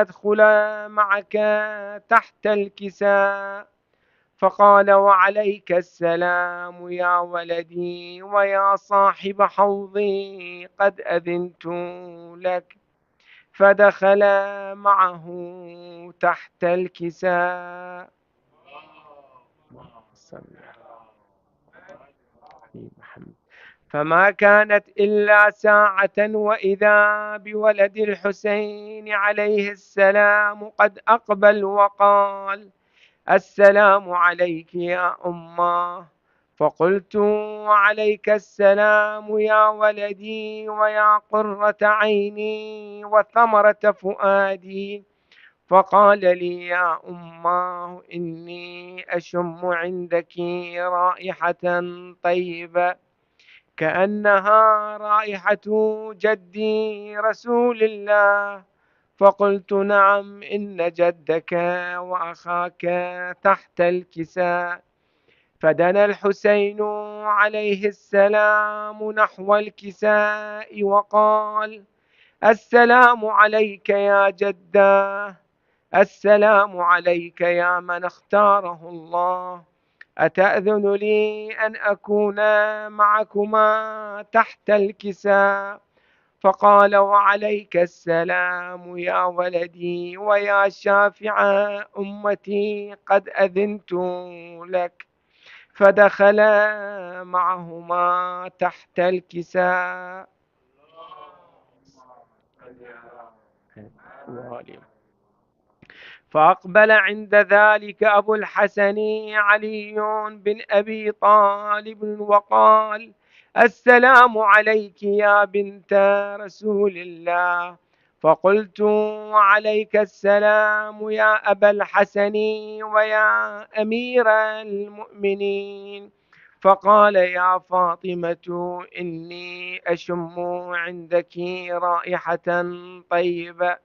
أدخل معك تحت الكساء. فقال: وعليك السلام يا ولدي ويا صاحب حوضي، قد أذنت لك. فدخل معه تحت الكساء. فما كانت إلا ساعة وإذا بولد الحسين عليه السلام قد أقبل وقال: السلام عليك يا أماه. فقلت: وعليك السلام يا ولدي ويا قرة عيني وثمرة فؤادي. فقال لي: يا أماه، إني أشم عندك رائحة طيبة كأنها رائحة جدي رسول الله. فقلت: نعم، إن جدك وأخاك تحت الكساء. فدنا الحسين عليه السلام نحو الكساء وقال: السلام عليك يا جداه، السلام عليك يا من اختاره الله. أتأذن لي أن أكون معكما تحت الكساء؟ فقال: وعليك السلام يا ولدي ويا شافع أمتي، قد أذنت لك. فدخل معهما تحت الكساء. فأقبل عند ذلك أبو الحسن علي بن أبي طالب وقال: السلام عليك يا بنت رسول الله. فقلت: وعليك السلام يا أبا الحسن ويا أمير المؤمنين. فقال: يا فاطمة، إني أشم عندك رائحة طيبة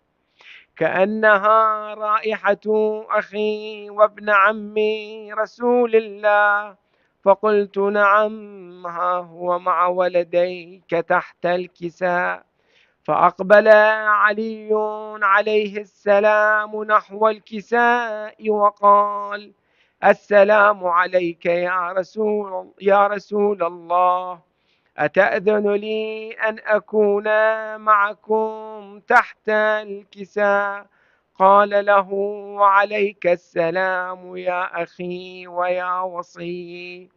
كأنها رائحة أخي وابن عمي رسول الله. فقلت: نعم، ها هو مع ولديك تحت الكساء. فأقبل علي عليه السلام نحو الكساء وقال: السلام عليك يا رسول الله. أتأذن لي أن أكون معكم تحت الكساء؟ قال له: وعليك السلام يا أخي ويا وصي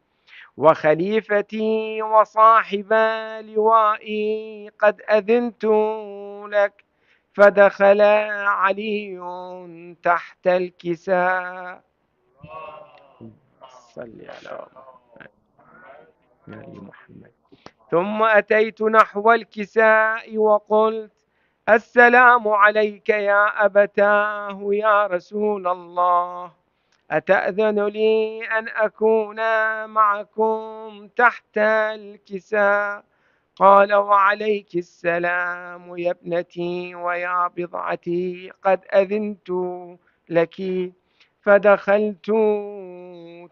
وخليفتي وصاحب لوائي، قد أذنت لك. فدخل علي تحت الكساء. صل على محمد. ثم أتيت نحو الكساء وقلت: السلام عليك يا أبتاه يا رسول الله. أتأذن لي أن أكون معكم تحت الكساء؟ قال: وعليك السلام يا ابنتي ويا بضعتي، قد أذنت لك. فدخلت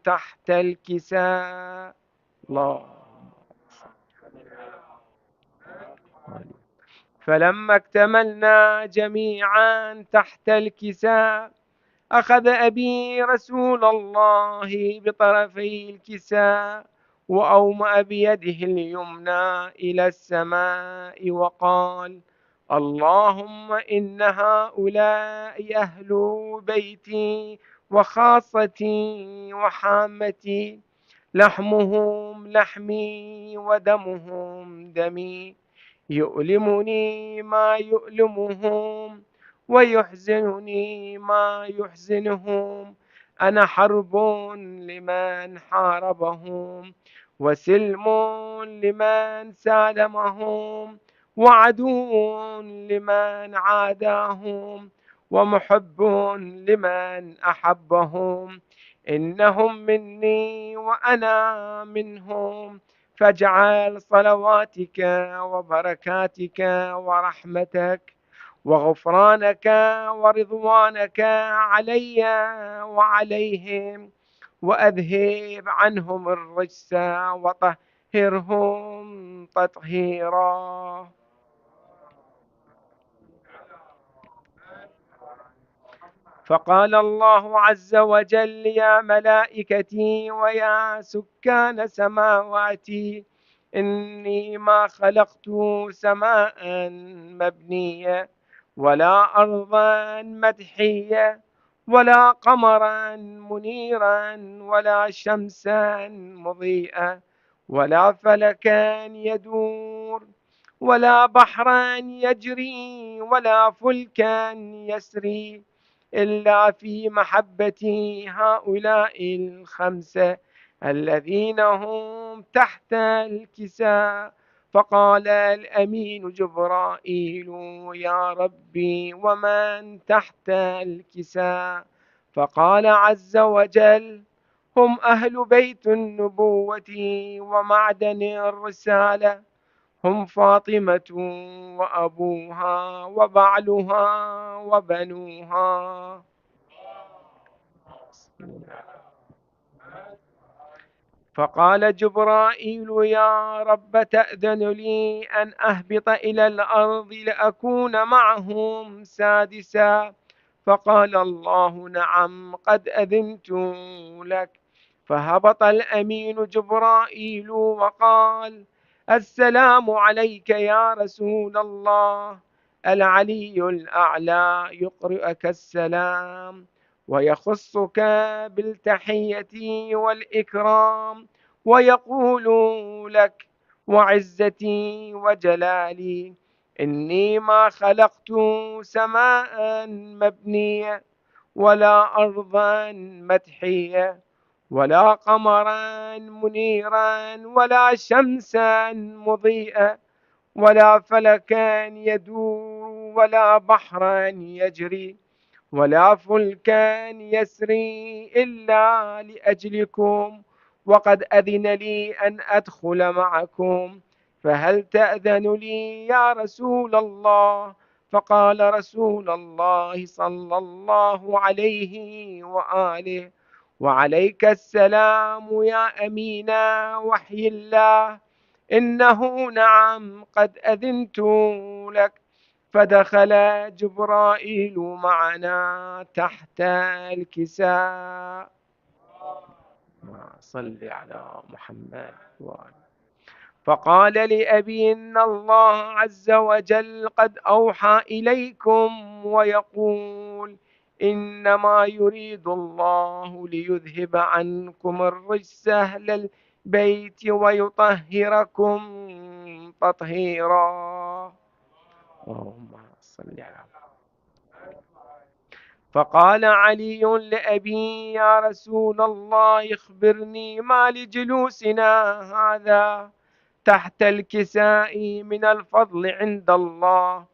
تحت الكساء. الله. فلما اكتملنا جميعا تحت الكساء، أخذ أبي رسول الله بطرفي الكساء وأومأ بيده اليمنى إلى السماء وقال: اللهم إن هؤلاء أهل بيتي وخاصتي وحامتي، لحمهم لحمي ودمهم دمي، يؤلمني ما يؤلمهم ويحزنني ما يحزنهم. أنا حرب لمن حاربهم، وسلم لمن سالمهم، وعدو لمن عاداهم، ومحب لمن أحبهم. إنهم مني وأنا منهم، فاجعل صلواتك وبركاتك ورحمتك وغفرانك ورضوانك علي وعليهم، وأذهب عنهم الرجس وطهرهم تطهيرا. فقال الله عز وجل: يا ملائكتي ويا سكان سماواتي، إني ما خلقت سماء مبنية، ولا أرضا مدحية، ولا قمرا منيرا، ولا شمسا مضيئة، ولا فلكا يدور، ولا بحرا يجري، ولا فلكا يسري، إلا في محبة هؤلاء الخمسة الذين هم تحت الكساء. فقال الأمين جبرائيل: يا ربي، ومن تحت الكساء؟ فقال عز وجل: هم أهل بيت النبوة ومعدن الرسالة، هم فاطمة وأبوها وبعلها وبنوها. فقال جبرائيل: يا رب، تأذن لي أن أهبط إلى الأرض لأكون معهم سادسا؟ فقال الله: نعم، قد أذنت لك. فهبط الأمين جبرائيل وقال: السلام عليك يا رسول الله. العلي الأعلى يقرئك السلام، ويخصك بالتحية والإكرام، ويقول لك: وعزتي وجلالي، إني ما خلقت سماء مبنية، ولا أرضا مدحية، ولا قمرا منيرا، ولا شمسا مضيئة، ولا فلكا يدور، ولا بحرا يجري، ولا فلكا يسري، إلا لأجلكم، وقد أذن لي أن أدخل معكم، فهل تأذن لي يا رسول الله؟ فقال رسول الله صلى الله عليه وآله: وعليك السلام يا أمين وحي الله، إنه نعم، قد أذنت لك. فدخل جبرائيل معنا تحت الكساء. صل على محمد وآله. فقال لأبي: إن الله عز وجل قد أوحى إليكم ويقول: إنما يريد الله ليذهب عنكم الرجس أهل البيت ويطهركم تطهيرا. اللهم صل على. فقال علي لأبي: يا رسول الله، اخبرني ما لجلوسنا هذا تحت الكساء من الفضل عند الله.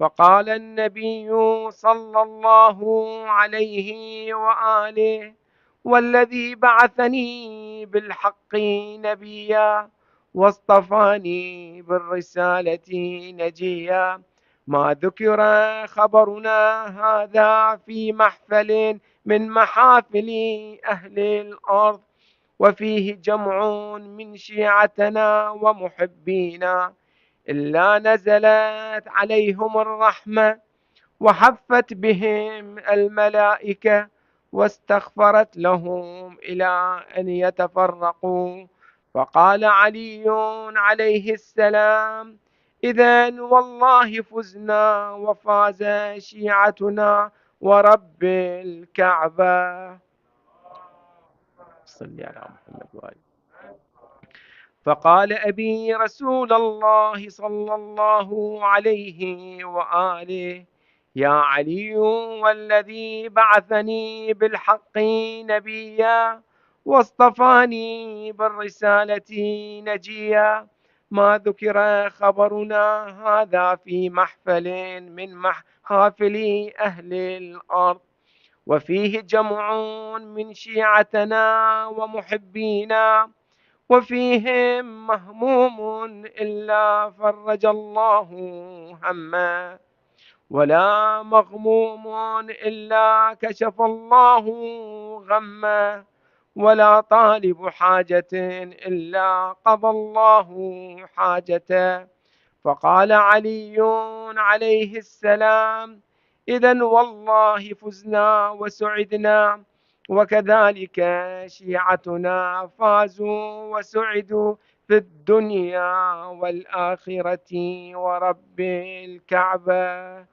فقال النبي صلى الله عليه وآله: والذي بعثني بالحق نبيا واصطفاني بالرسالة نجيا، ما ذكر خبرنا هذا في محفل من محافل أهل الأرض، وفيه جمع من شيعتنا ومحبينا، إلا نزلت عليهم الرحمة، وحفت بهم الملائكة، واستغفرت لهم إلى أن يتفرقوا. فقال علي عليه السلام: إذن والله فزنا وفاز شيعتنا ورب الكعبة. صل على محمد وآله. فقال أبي: رسول الله صلى الله عليه وآله: يا علي، والذي بعثني بالحق نبيا واصطفاني بالرسالة نجيا، ما ذكر خبرنا هذا في محفل من محافل أهل الأرض، وفيه جمع من شيعتنا ومحبينا، وفيهم مهموم إلا فرج الله همه، ولا مغموم إلا كشف الله غمه، ولا طالب حاجة إلا قضى الله حاجته. فقال علي عليه السلام: إذا والله فزنا وسعدنا، وكذلك شيعتنا فازوا وسعدوا في الدنيا والآخرة ورب الكعبة.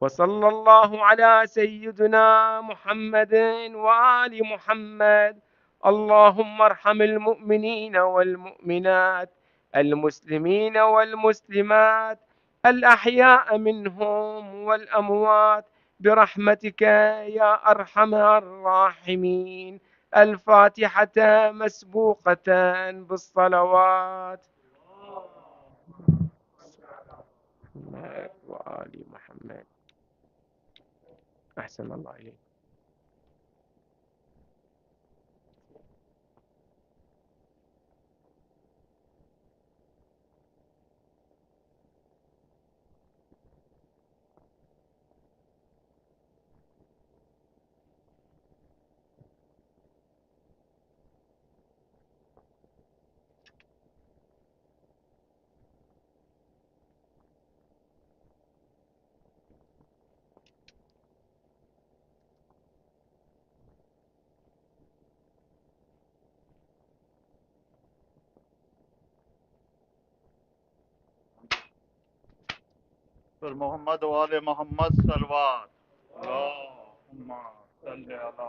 وصلى الله على سيدنا محمد وآل محمد. اللهم ارحم المؤمنين والمؤمنات، المسلمين والمسلمات، الأحياء منهم والأموات، برحمتك يا أرحم الراحمين. الفاتحة مسبوقة بالصلوات. محمد وآل محمد. أحسن الله إليك. پر محمد وآل محمد صلوات. اللهم صل على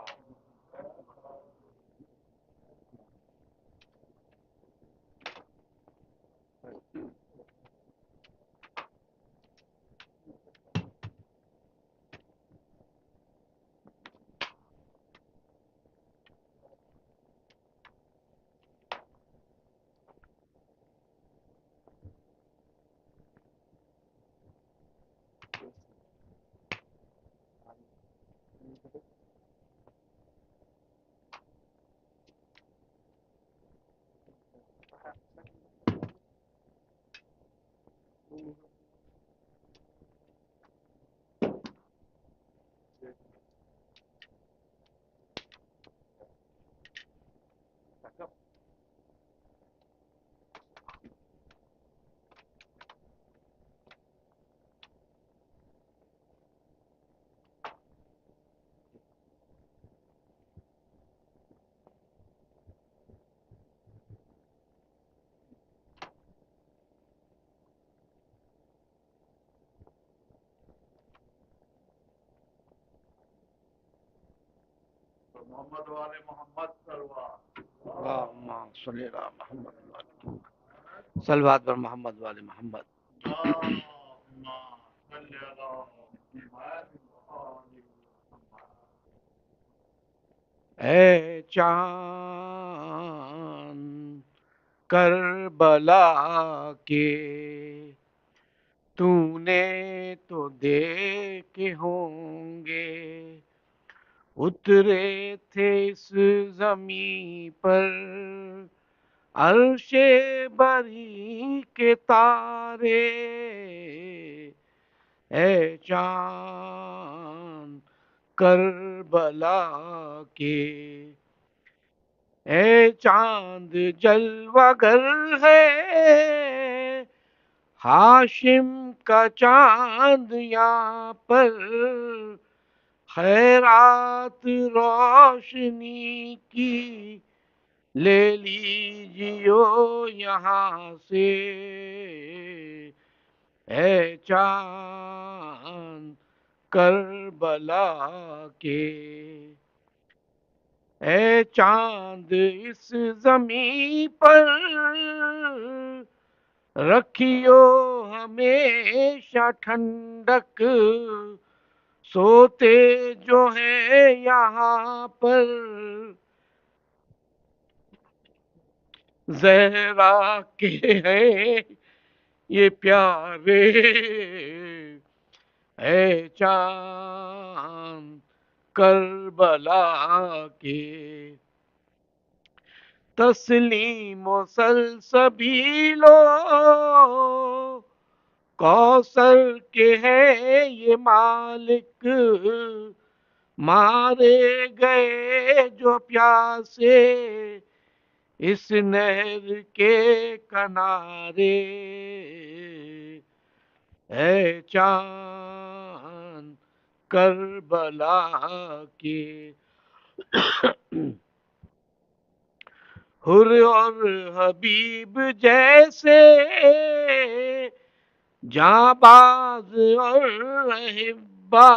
محمد وآل محمد صلوات. اللهم صل على محمد وعلى محمد. صلوات پر محمد والے محمد. اللهم صل على محمد وآل محمد. اے چاند کربلا کے تو نے تو دیکھے ہوں گے، اترے تھے اس زمین پر عرش بری کے تارے. اے چاند کربلا کے، اے چاند جلوہ گر ہے ہاشم کا چاند یہاں پر، خیرات روشنی کی لے لیجیو یہاں سے. اے چاند کربلا کے، اے چاند اس زمین پر رکھیو ہمیشہ ٹھنڈک، سوتے جو ہیں یہاں پر زہرا کے ہیں یہ پیارے. اے چاند کربلا کے، تسلیم و سلسبیلو کوثر کے ہے یہ مالک، مارے گئے جو پیاسے اس نہر کے کنارے. اے چاند کربلا کے حر اور حبیب جیسے جاں باز اور احبا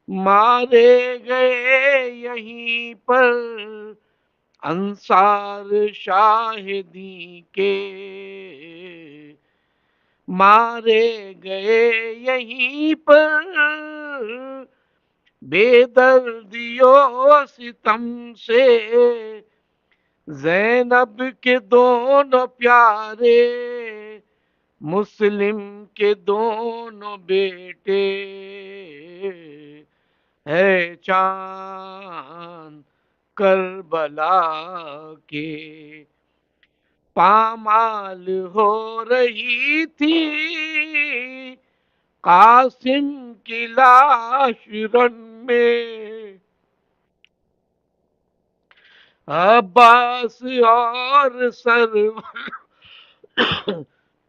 مارے گئے یہیں پر انصار شاہدی کے مارے گئے یہیں پر بے دردیوں ستم سے زینب کے دونوں پیارے مسلم کے دونوں بیٹے ہے چاند کربلا کے پامال ہو رہی تھی قاسم کی لاش رن میں عباس اور سرور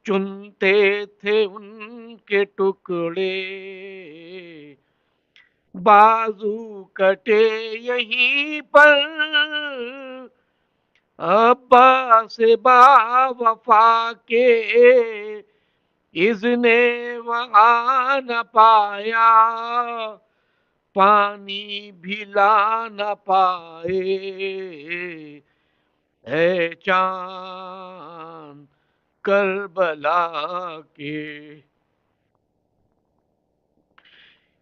چنتے تھے ان کے ٹکڑے بازو کٹے یہیں پر عباس با وفا کے اذن وہاں نہ پایا پانی بھی لا نہ پائے اے چاند کربلا کے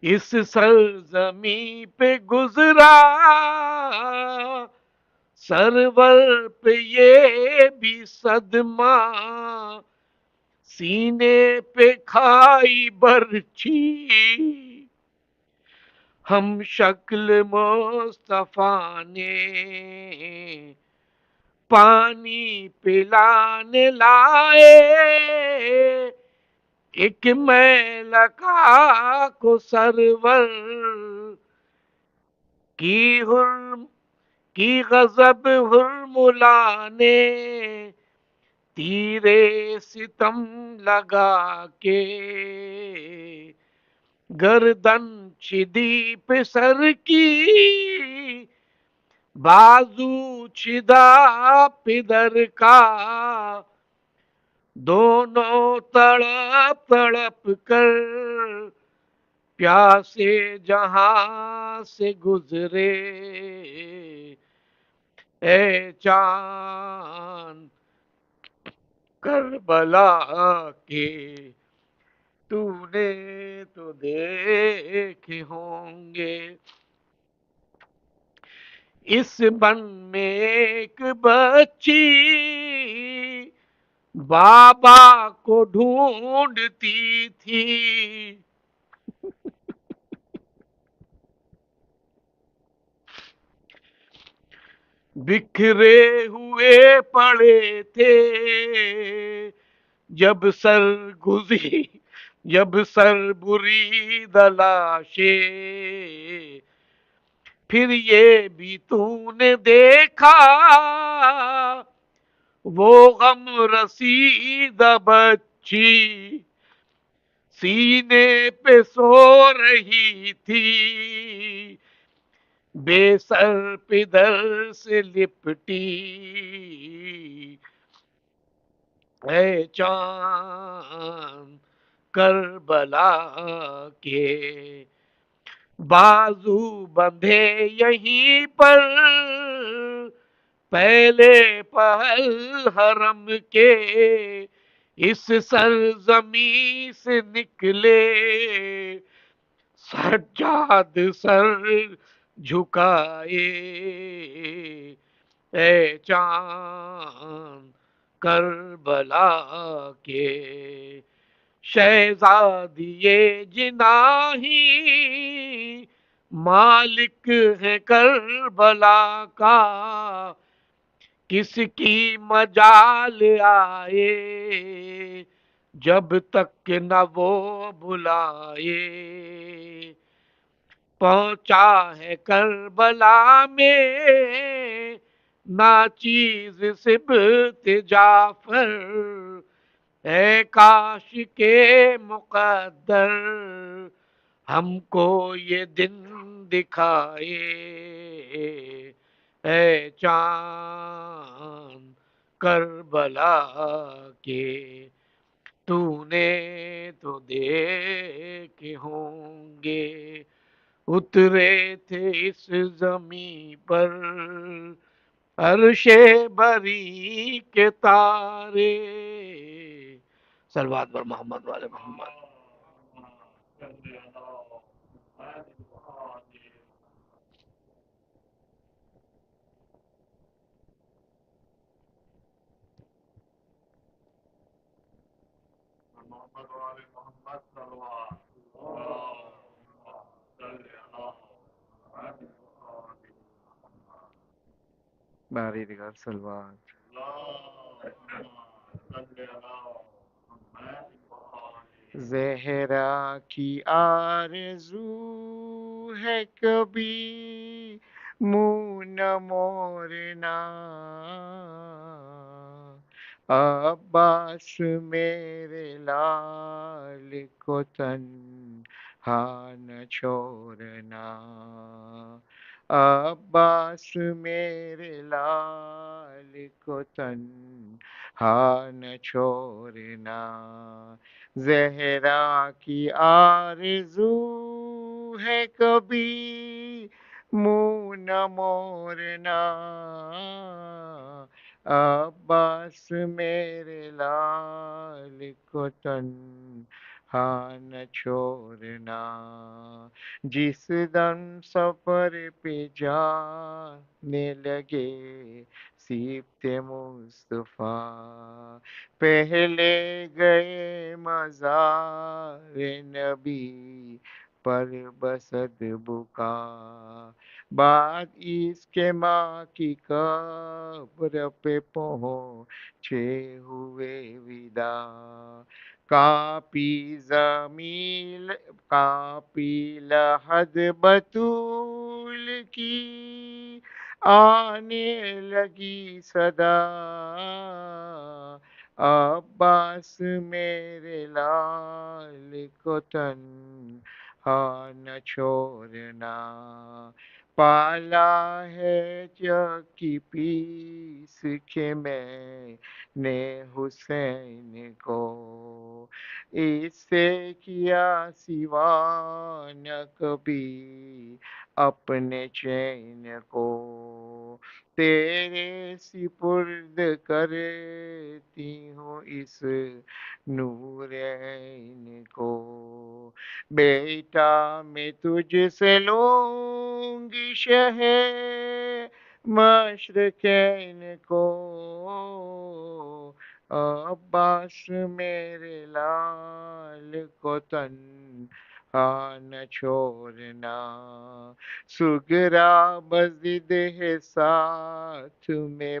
اس سرزمیں پہ گزرا سرور پہ یہ بھی صدمہ سینے پہ کھائی برچھی ہم شکل مصطفیٰ نے پانی پلانے لائے ایک میلکا کو سرور کی غضب حرملا نے تیرے ستم لگا کے گردن چھدی پہ سر کی بازو چھدا پدر کا دونوں تڑپ تڑپ کر پیاسے جہاں سے گزرے اے چاند کربلا کے تو نے تو دیکھے ہوں گے اس بن میں ایک بچی بابا کو ڈھونڈتی تھی بکھرے ہوئے پڑے تھے جب سر بری دلاشے پھر یہ بھی تو نے دیکھا وہ غم رسیدہ بچی سینے پہ سو رہی تھی بے سر پدر سے لپٹی اے چاند کربلا کے بازو بندھے یہیں پر پہلے پہل حرم کے اس سرزمین سے نکلے سجاد سر جھکائے اے چاند کربلا کے شہزادیے جناحی مالک ہے کربلا کا کس کی مجال آئے جب تک نہ وہ بلائے پہنچا ہے کربلا میں ناچیز سبت جعفر اے کاش کے مقدر ہم کو یہ دن دکھائے، اے چاند کربلا کے تو نے تو دیکھے ہوں گے، اترے تھے اس زمین پر عرش بری کے تارے، صلوات پر محمد والے محمد۔ محمد والے محمد صلوات اللہم صلی علی محمد وآل محمد۔ باری دیگر سلوات اللہم صلی علی محمد وآل زہرا کی آرزو ہے کبھی منہ نہ موڑنا، عباس میرے لال کو تنہا نہ چھوڑنا، عباس میرے لال کو تنہا نہ چھوڑنا، زہرا کی آرزو ہے کبھی منہ نہ موڑنا، عباس میرے لال کو تنہا نہ چھوڑنا، جس دم سفر پہ جانے لگے سیبتے مصطفیٰ، پہلے گئے مزار نبی پر بسد بکا، بعد اس کے ماں کی قبر پہ پہنچے ہوئے ودا، کانپی زمین کانپی لحد بطول کی، آنے لگی صدا، عباس میرے لال کو تنہا نہ چھوڑنا، پالا ہے جگ کی پیس کے میں نے حسین کو، اس سے کیا سوا نہ کبھی اپنے چین کو، تیرے سپرد کرتی ہوں اس نورین کو، بیٹا میں تجھ سے لوں گی شہ مشرقین کو، عباس میرے لال کو تنہا نہ چھوڑنا، سگرا بزد ہے ساتھ میں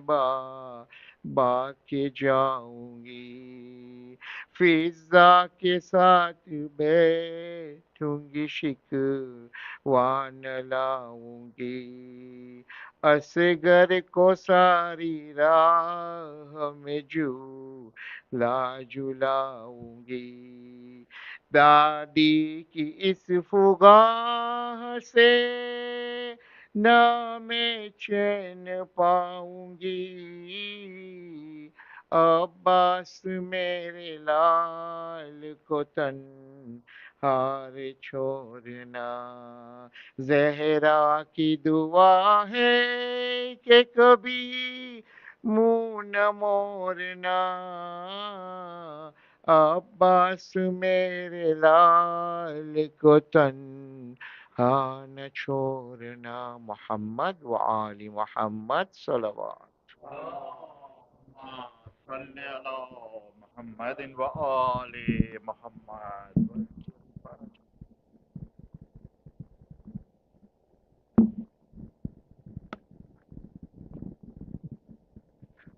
با کے جاؤں گی، فضا کے ساتھ بیٹھوں گی شکوان لاؤں گی، اصغر کو ساری راہ میں جھولا جھلاؤں گی، دادی کی اس فگاہ سے نہ میں چین پاؤں گی، عباس میرے لال کو تنہا چھوڑنا، زہرا کی دعا ہے کہ کبھی منہ نہ موڑنا، عباس میرے لال کو تنہا نہ چھوڑنا، محمد وآل محمد صلوات۔ اللہم صلی علی محمد وآل محمد۔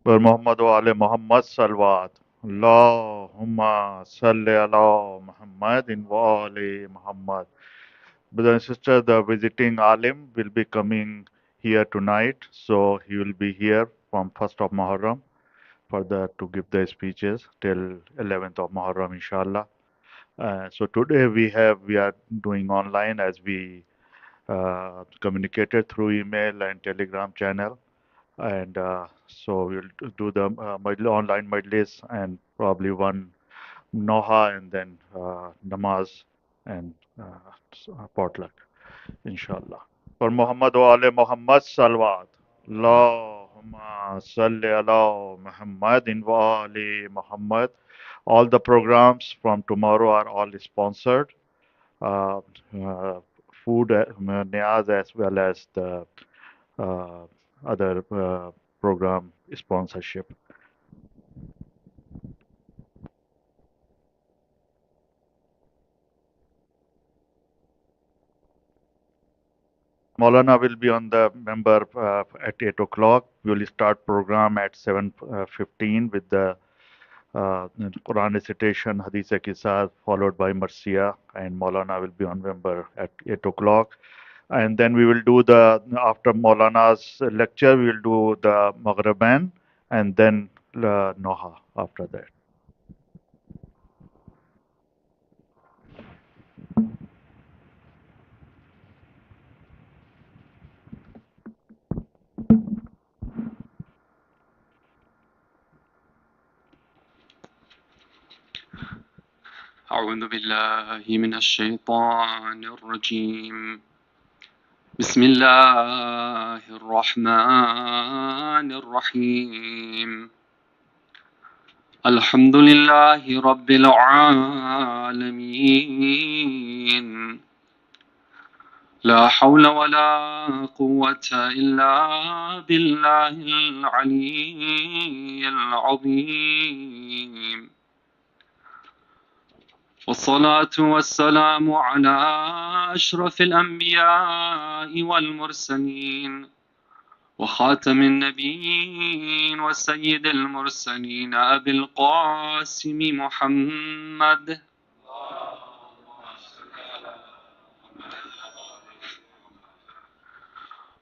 پر محمد وآل محمد صلوات اللہم صلی علی محمد وآل Muhammad. Brothers and sisters, the visiting alim will be coming here tonight, so he will be here from 1st of Muharram. further to give the speeches till 11th of Muharram, inshallah. So today we are doing online as we communicated through email and Telegram channel, and so we'll do the online majlis and probably one Noha and then namaz and potluck, inshallah. For Muhammad wa ale Muhammad salawat. Allahumma salli ala Muhammadin wa ali Muhammad. All the programs from tomorrow are all sponsored. Uh, uh, Food niyaz as well as the uh, other program sponsorship. Maulana will be on the member at 8 o'clock. We will start program at 7:15 with the Quran recitation, Hadith Qisas, followed by Marsiya, and Maulana will be on member at 8 o'clock. And then we will do the, after Maulana's lecture, we will do the Maghriban and then Noha after that. أعوذ بالله من الشيطان الرجيم بسم الله الرحمن الرحيم الحمد لله رب العالمين لا حول ولا قوة إلا بالله العلي العظيم والصلاة والسلام على أشرف الأنبياء والمرسلين وخاتم النبيين وسيد المرسلين أبي القاسم محمد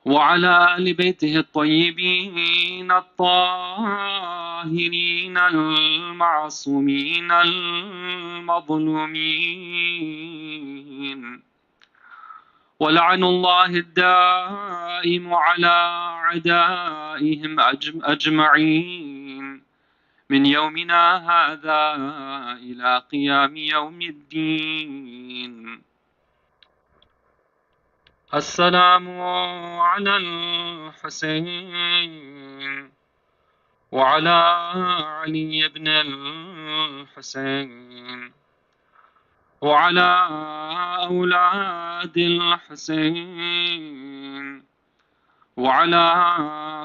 وعلى آل بيته الطيبين الطاهرين المعصومين المظلومين ولعن الله الدائم على أعدائهم أجمعين من يومنا هذا إلى قيام يوم الدين. السلام على الحسين وعلى علي بن الحسين وعلى أولاد الحسين وعلى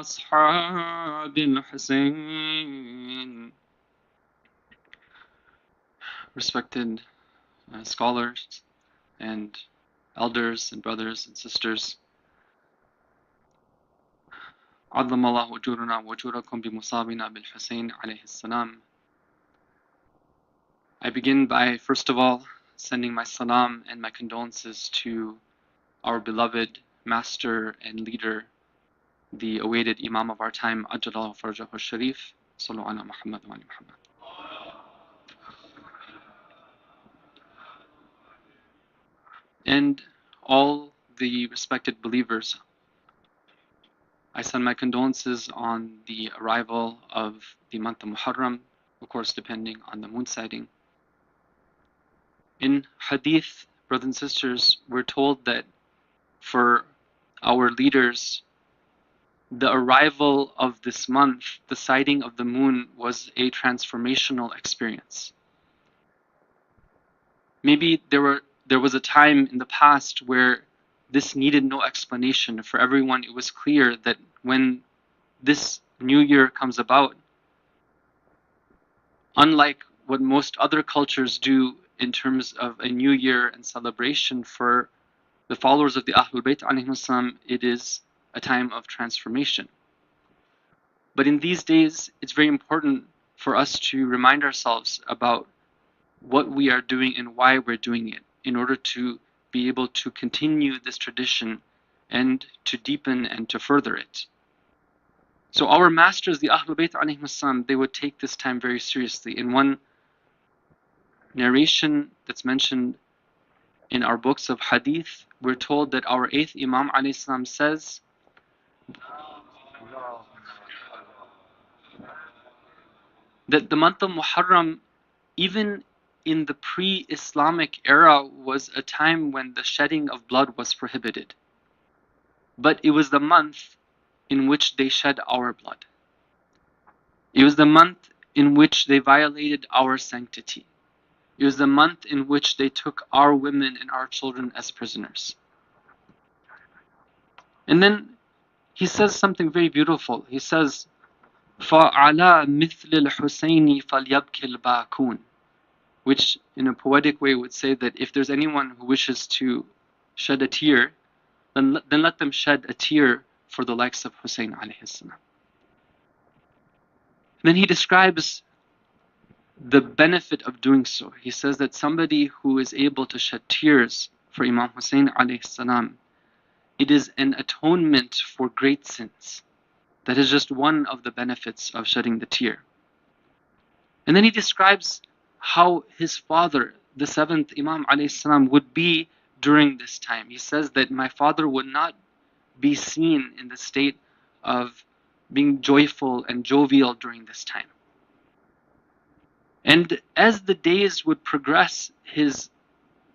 أصحاب الحسين. Respected scholars and elders and brothers and sisters, عظم الله أجورنا وأجوركم بمصابنا بالحسين عليه السلام. I begin by, first of all, sending my salam and my condolences to our beloved master and leader, the awaited Imam of our time, Ajjalallahu Farjahu Sharif, Sallu ala Muhammad wa ali Muhammad. And all the respected believers, I send my condolences on the arrival of the month of Muharram, of course depending on the moon sighting. In Hadith, brothers and sisters, we're told that for our leaders, the arrival of this month, the sighting of the moon, was a transformational experience. Maybe there was a time in the past where this needed no explanation. For everyone, it was clear that when this new year comes about, unlike what most other cultures do in terms of a new year and celebration, for the followers of the Ahlul Bayt alayhim salam, it is a time of transformation. But in these days, it's very important for us to remind ourselves about what we are doing and why we're doing it, in order to be able to continue this tradition and to deepen and to further it. So our masters, the Ahlul Bayt alayhim assalam, they would take this time very seriously. In one narration that's mentioned in our books of hadith, we're told that our 8th Imam alayhi salam says that the month of Muharram, even in the pre-Islamic era, was a time when the shedding of blood was prohibited. But it was the month in which they shed our blood. It was the month in which they violated our sanctity. It was the month in which they took our women and our children as prisoners. And then he says something very beautiful. He says, فَعَلَى مِثْلِ الْحُسَيْنِ فَلْيَبْكِ الْبَاكُونَ, which in a poetic way would say that if there's anyone who wishes to shed a tear, then let them shed a tear for the likes of Hussein alayhi salam. Then he describes the benefit of doing so. He says that somebody who is able to shed tears for Imam Hussein alayhi salam, it is an atonement for great sins. That is just one of the benefits of shedding the tear. And then he describes how his father, the 7th Imam alayhi salam, would be during this time. He says that my father would not be seen in the state of being joyful and jovial during this time. And as the days would progress, his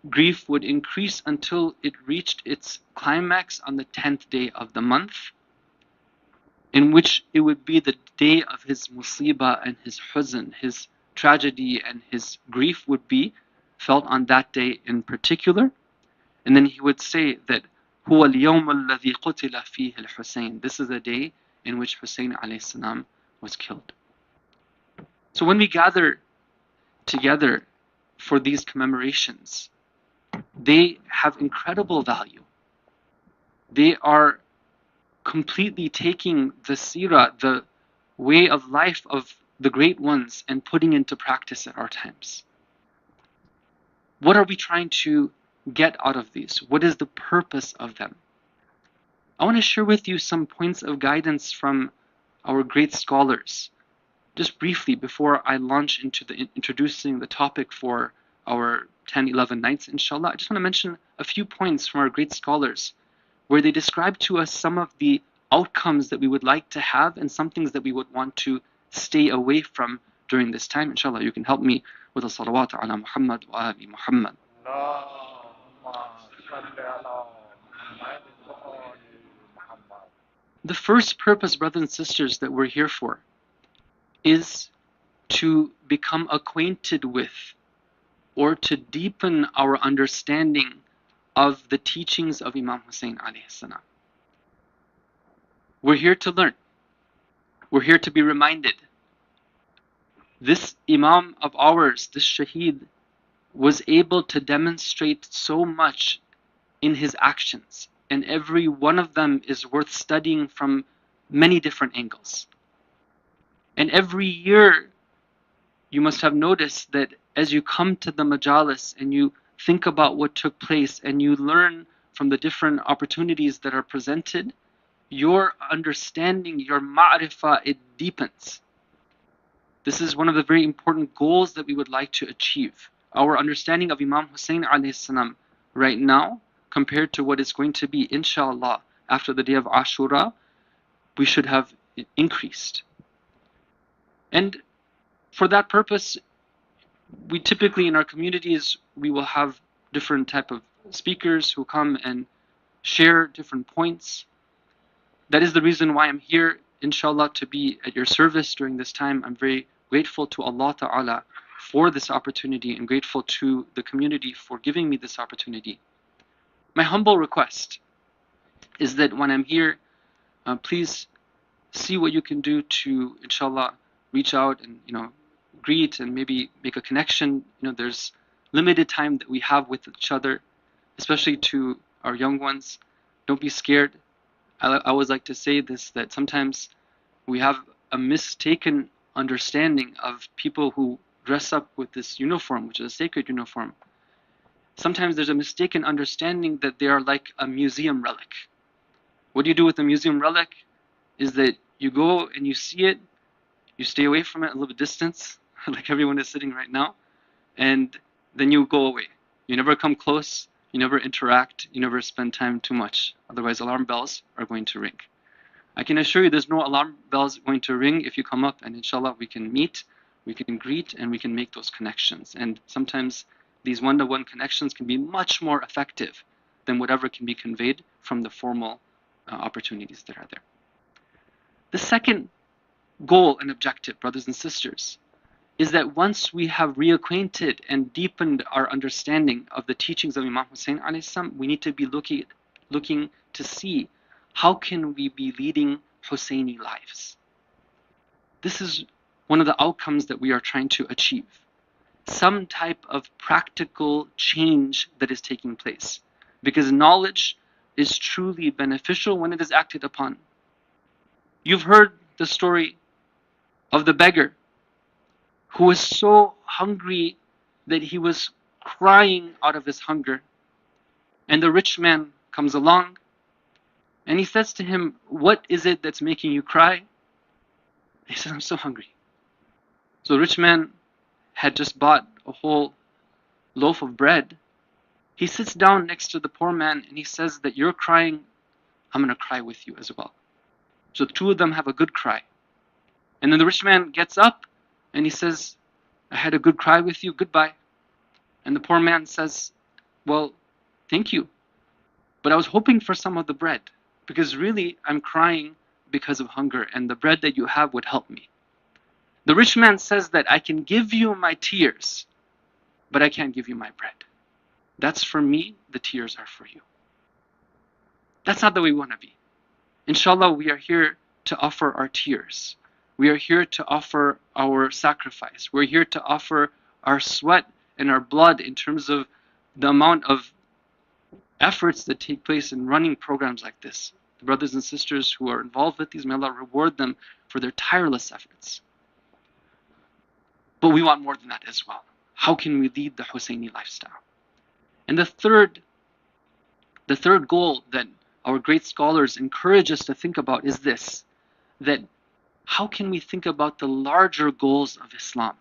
grief would increase until it reached its climax on the 10th day of the month, in which it would be the day of his musibah and his huzn, his tragedy and his grief would be felt on that day in particular. And then he would say that هو اليوم الذي قتل فيه الحسين. This is the day in which Hussein alayhi salam was killed. So when we gather together for these commemorations, they have incredible value. They are completely taking the seerah, the way of life of the great ones, and putting into practice at our times. What are we trying to get out of these? What is the purpose of them? I want to share with you some points of guidance from our great scholars. Just briefly, before I launch into introducing the topic for our 10-11 nights, inshallah, I just want to mention a few points from our great scholars where they describe to us some of the outcomes that we would like to have and some things that we would want to stay away from during this time. Inshallah, you can help me with a salawat ala Muhammad wa ali Muhammad. The first purpose, brothers and sisters, that we're here for is to become acquainted with or to deepen our understanding of the teachings of Imam Hussein alayhi salam. We're here to learn. We're here to be reminded. This Imam of ours, this Shaheed, was able to demonstrate so much in his actions, and every one of them is worth studying from many different angles. And every year, you must have noticed that as you come to the majalis and you think about what took place and you learn from the different opportunities that are presented, your understanding, your ma'rifah, it deepens. This is one of the very important goals that we would like to achieve. Our understanding of Imam Hussein alayhi salam right now, compared to what is going to be, inshallah, after the day of Ashura, we should have increased. And for that purpose, we typically in our communities, we will have different type of speakers who come and share different points. That is the reason why I'm here, inshallah, to be at your service during this time. I'm very grateful to Allah Ta'ala for this opportunity and grateful to the community for giving me this opportunity. My humble request is that when I'm here, please see what you can do to, inshallah, reach out and, greet and maybe make a connection. There's limited time that we have with each other, especially to our young ones. Don't be scared. I always like to say this, that sometimes we have a mistaken understanding of people who dress up with this uniform, which is a sacred uniform. Sometimes there's a mistaken understanding that they are like a museum relic. What do you do with a museum relic? Is that You go and you see it, you stay away from it a little bit distance, like everyone is sitting right now, and then you go away. You never come close, you never interact, you never spend time too much. Otherwise, alarm bells are going to ring. I can assure you there's no alarm bells going to ring if you come up, and inshallah we can meet, we can greet, and we can make those connections. And sometimes these one-to-one connections can be much more effective than whatever can be conveyed from the formal opportunities that are there. The second goal and objective, brothers and sisters, is that once we have reacquainted and deepened our understanding of the teachings of Imam Hussein alayhi salam, we need to be looking to see how can we be leading Husseini lives. This is one of the outcomes that we are trying to achieve. Some type of practical change that is taking place. Because knowledge is truly beneficial when it is acted upon. You've heard the story of the beggar who was so hungry that he was crying out of his hunger. And the rich man comes along and he says to him, "What is it that's making you cry?" He says, "I'm so hungry." So the rich man had just bought a whole loaf of bread. He sits down next to the poor man and he says that you're crying, I'm going to cry with you as well. So the two of them have a good cry. And then the rich man gets up and he says, I had a good cry with you, goodbye. And the poor man says, well, thank you, but I was hoping for some of the bread, because really I'm crying because of hunger, and the bread that you have would help me. The rich man says that I can give you my tears, but I can't give you my bread. That's for me, the tears are for you. That's not the way we want to be. Inshallah, we are here to offer our tears. We are here to offer our sacrifice. We're here to offer our sweat and our blood in terms of the amount of efforts that take place in running programs like this. The brothers and sisters who are involved with these, may Allah reward them for their tireless efforts. But we want more than that as well. How can we lead the Husseini lifestyle? And the third goal that our great scholars encourage us to think about is this, that how can we think about the larger goals of Islam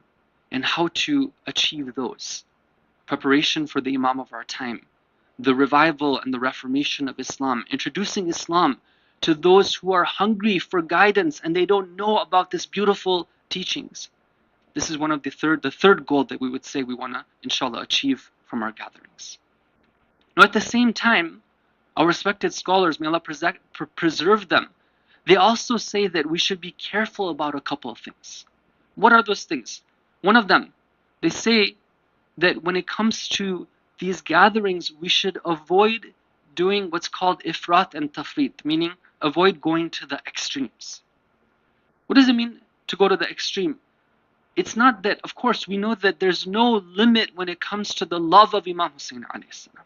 and how to achieve those? Preparation for the Imam of our time, the revival and the reformation of Islam, introducing Islam to those who are hungry for guidance and they don't know about this beautiful teachings. This is one of the third goal that we would say we want to, inshallah, achieve from our gatherings. Now, at the same time, our respected scholars, may Allah preserve them, they also say that we should be careful about a couple of things. What are those things? One of them, they say that when it comes to these gatherings, we should avoid doing what's called ifrat and tafrit, meaning avoid going to the extremes. What does it mean to go to the extreme? It's not that, of course, we know that there's no limit when it comes to the love of Imam Hussein alayhi salam.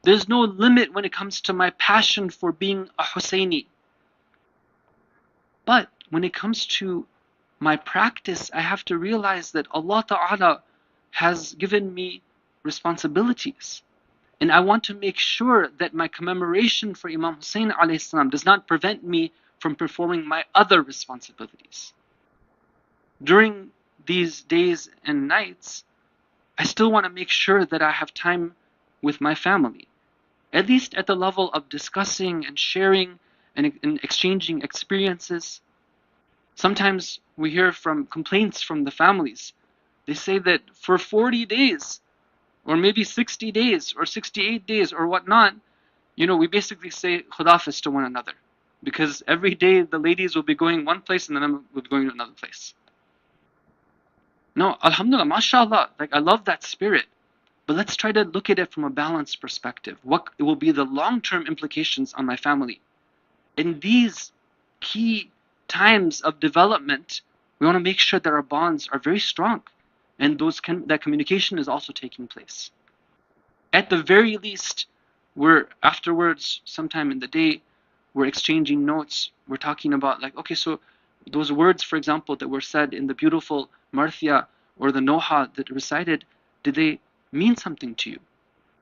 There's no limit when it comes to my passion for being a Husseini. But when it comes to my practice, I have to realize that Allah Ta'ala has given me responsibilities. And I want to make sure that my commemoration for Imam Hussein alayhi salam does not prevent me from performing my other responsibilities. During these days and nights, I still want to make sure that I have time with my family, at least at the level of discussing and sharing and exchanging experiences. Sometimes we hear from complaints from the families. They say that for 40 days, or maybe 60 days, or 68 days, or whatnot, we basically say khudafis to one another. Because every day the ladies will be going one place and the men will be going to another place. No, alhamdulillah, mashallah, I love that spirit. But let's try to look at it from a balanced perspective. What will be the long-term implications on my family? In these key times of development, we want to make sure that our bonds are very strong, and that communication is also taking place. At the very least, we're afterwards, sometime in the day, we're exchanging notes. We're talking about okay, so those words, for example, that were said in the beautiful Marthia or the Noha that recited, did they mean something to you?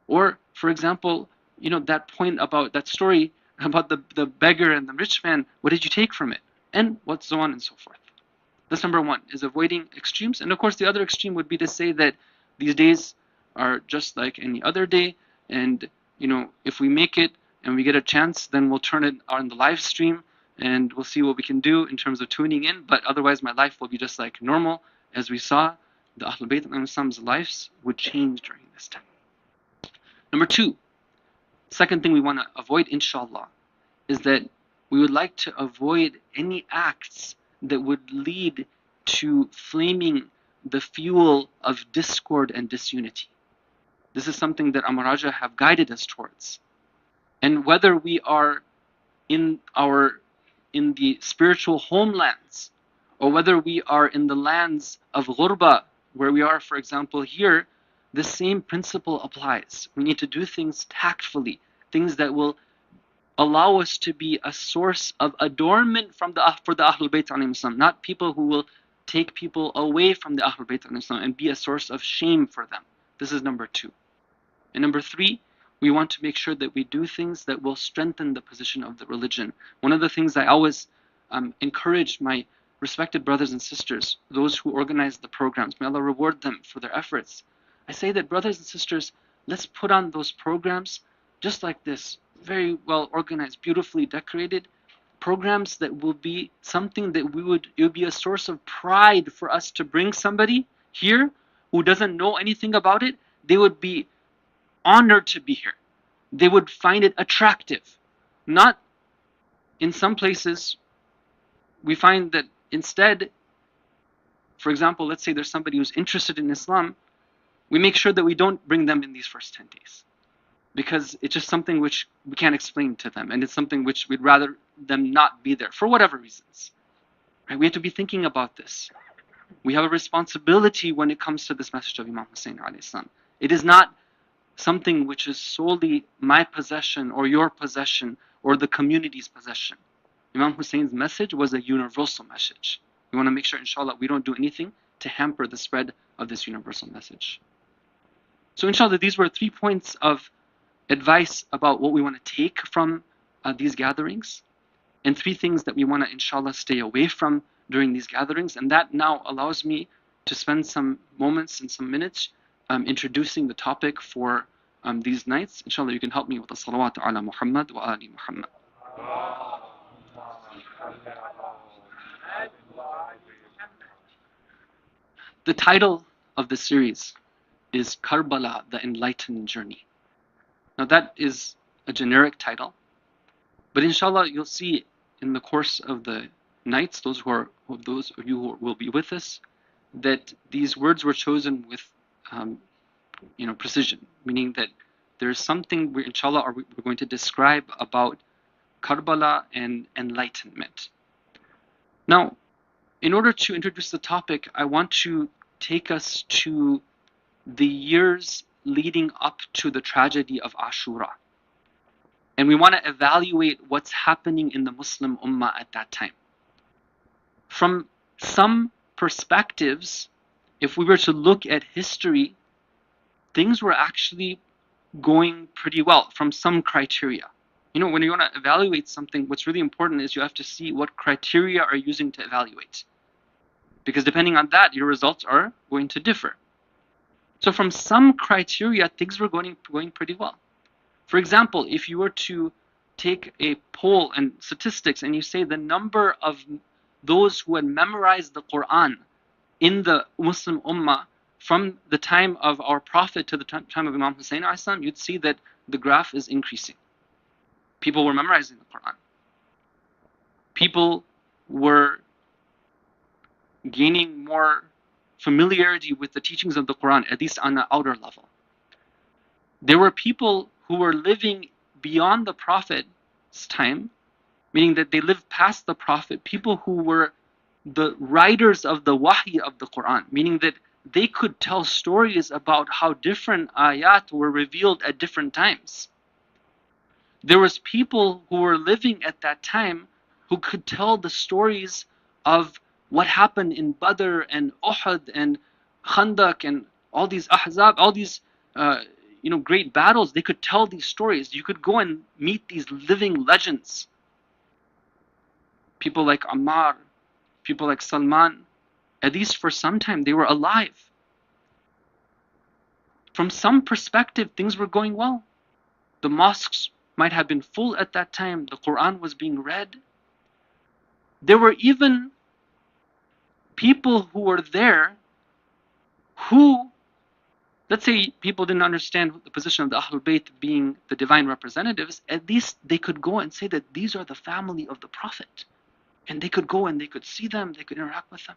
Or, for example, that point about that story about the beggar and the rich man, what did you take from it? and what so on and so forth. That's number one, is avoiding extremes. And of course, the other extreme would be to say that these days are just like any other day, and if we make it and we get a chance, then we'll turn it on the live stream and we'll see what we can do in terms of tuning in. But otherwise, my life will be just like normal. As we saw, the Ahlul Bayt Islam's lives would change during this time. Number two, second thing we want to avoid, inshallah, is that we would like to avoid any acts that would lead to flaming the fuel of discord and disunity. This is something that Amaraja have guided us towards. And whether we are in the spiritual homelands, or whether we are in the lands of ghurba, where we are, for example, here, the same principle applies. We need to do things tactfully, things that will allow us to be a source of adornment for the Ahlul Bayt alayhim salam, not people who will take people away from the Ahlul Bayt alayhim salam and be a source of shame for them. This is number two. And number three, we want to make sure that we do things that will strengthen the position of the religion. One of the things I always encourage my respected brothers and sisters, those who organize the programs, may Allah reward them for their efforts. I say that, brothers and sisters, let's put on those programs just like this, very well organized, beautifully decorated programs that will be something that it would be a source of pride for us to bring somebody here who doesn't know anything about it. They would be honored to be here. They would find it attractive. Not in some places, we find that instead, for example, let's say there's somebody who's interested in Islam, we make sure that we don't bring them in these first 10 days. Because it's just something which we can't explain to them, and it's something which we'd rather them not be there for whatever reasons. Right? We have to be thinking about this. We have a responsibility when it comes to this message of Imam Hussein alayhi salam. It is not something which is solely my possession or your possession or the community's possession. Imam Hussein's message was a universal message. We want to make sure, inshallah, we don't do anything to hamper the spread of this universal message. So inshallah, these were 3 points of advice about what we want to take from these gatherings, and 3 things that we want to, inshallah, stay away from during these gatherings. And that now allows me to spend some moments and some minutes introducing the topic for these nights. Inshallah, you can help me with the salawat ala Muhammad wa ali Muhammad. The title of the series is Karbala, the Enlightened Journey. Now that is a generic title, but inshallah you'll see in the course of the nights, those of you who will be with us, that these words were chosen with precision, meaning that there's something inshallah we're going to describe about Karbala and enlightenment. Now, in order to introduce the topic, I want to take us to the years leading up to the tragedy of Ashura. And we want to evaluate what's happening in the Muslim Ummah at that time. From some perspectives, if we were to look at history, things were actually going pretty well from some criteria. When you want to evaluate something, what's really important is you have to see what criteria are using to evaluate. Because depending on that, your results are going to differ. So from some criteria, things were going pretty well. For example, if you were to take a poll and statistics and you say the number of those who had memorized the Quran in the Muslim Ummah from the time of our Prophet to the time of Imam Hussein, you'd see that the graph is increasing. People were memorizing the Quran. People were gaining more familiarity with the teachings of the Quran, at least on an outer level. There were people who were living beyond the Prophet's time, meaning that they lived past the Prophet, people who were the writers of the wahy of the Quran, meaning that they could tell stories about how different ayat were revealed at different times. There was people who were living at that time who could tell the stories of what happened in Badr and Uhud and Khandaq and all these Ahzab, all these great battles. They could tell these stories. You could go and meet these living legends. people like Ammar, people like Salman, at least for some time, they were alive. From some perspective, things were going well. The mosques might have been full at that time. The Quran was being read. There were even people who were there who, let's say people didn't understand the position of the Ahlul Bayt being the divine representatives, at least they could go and say that these are the family of the Prophet. And they could go and they could see them, they could interact with them.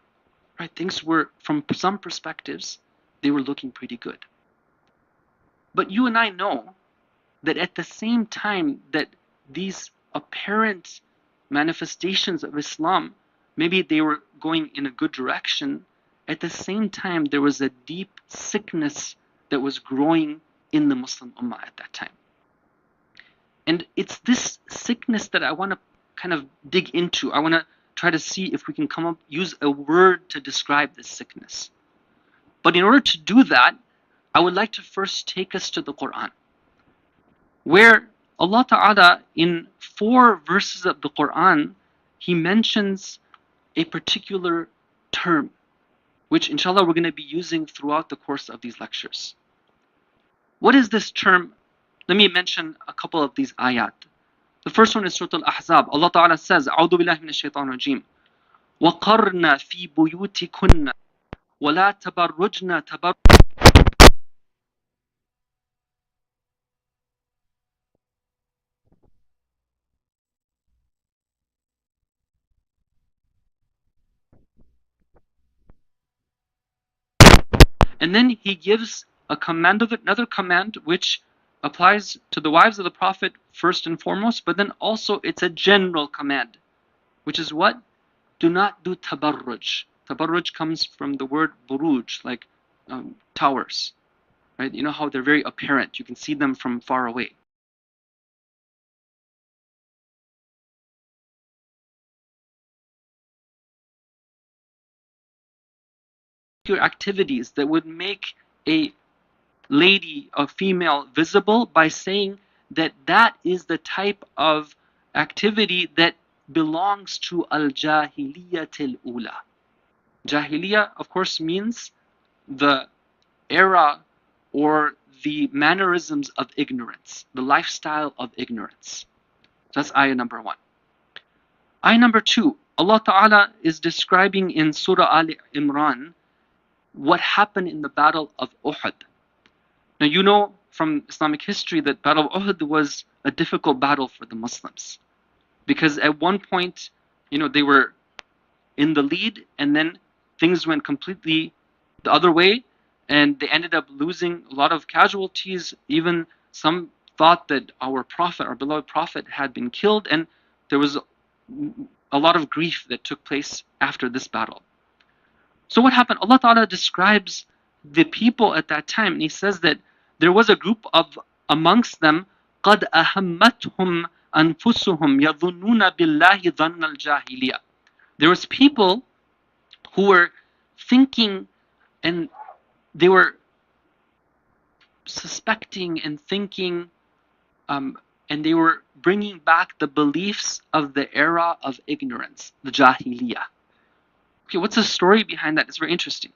Right? Things were, from some perspectives, they were looking pretty good. But you and I know that at the same time that these apparent manifestations of Islam, maybe they were going in a good direction, at the same time there was a deep sickness that was growing in the Muslim Ummah at that time. And it's this sickness that I want to kind of dig into. I want to try to see if we can use a word to describe this sickness. But in order to do that, I would like to first take us to the Quran, where Allah Ta'ala, in 4 verses of the Quran, He mentions a particular term, which inshallah we're going to be using throughout the course of these lectures. What is this term? Let me mention a couple of these ayat. The first one is Surah Al-Ahzab. Allah Ta'ala says, أعوذ بالله من الشيطان الرجيم وقرنا في بيوتكن ولا تبرجن تبرج. And then He gives a command of it, another command which applies to the wives of the Prophet first and foremost, but then also it's a general command, which is what? Do not do tabarruj. Tabarruj comes from the word buruj, like towers, right? You know how they're very apparent. You can see them from far away. Your activities that would make a lady, a female, visible by saying that that is the type of activity that belongs to al-jahiliyyah al-ula. Jahiliyyah, of course, means the era or the mannerisms of ignorance, the lifestyle of ignorance. That's ayah number 1. Ayah number 2, Allah Ta'ala is describing in Surah Ali Imran what happened in the battle of Uhud. Now you know from Islamic history that Battle of Uhud was a difficult battle for the Muslims, because at one point, you know, they were in the lead and then things went completely the other way and they ended up losing a lot of casualties. Even some thought that our Prophet, our beloved Prophet, had been killed, and there was a lot of grief that took place after this battle. So what happened? Allah Ta'ala describes the people at that time, and He says that there was a group of amongst them قَدْ أَهَمَّتْهُمْ أَنفُسُهُمْ يَظُنُّونَ بِاللَّهِ ظَنَّ الْجَاهِلِيَّةِ. There was people who were thinking and they were suspecting and thinking and they were bringing back the beliefs of the era of ignorance, the Jahiliyyah. Okay, what's the story behind that? It's very interesting.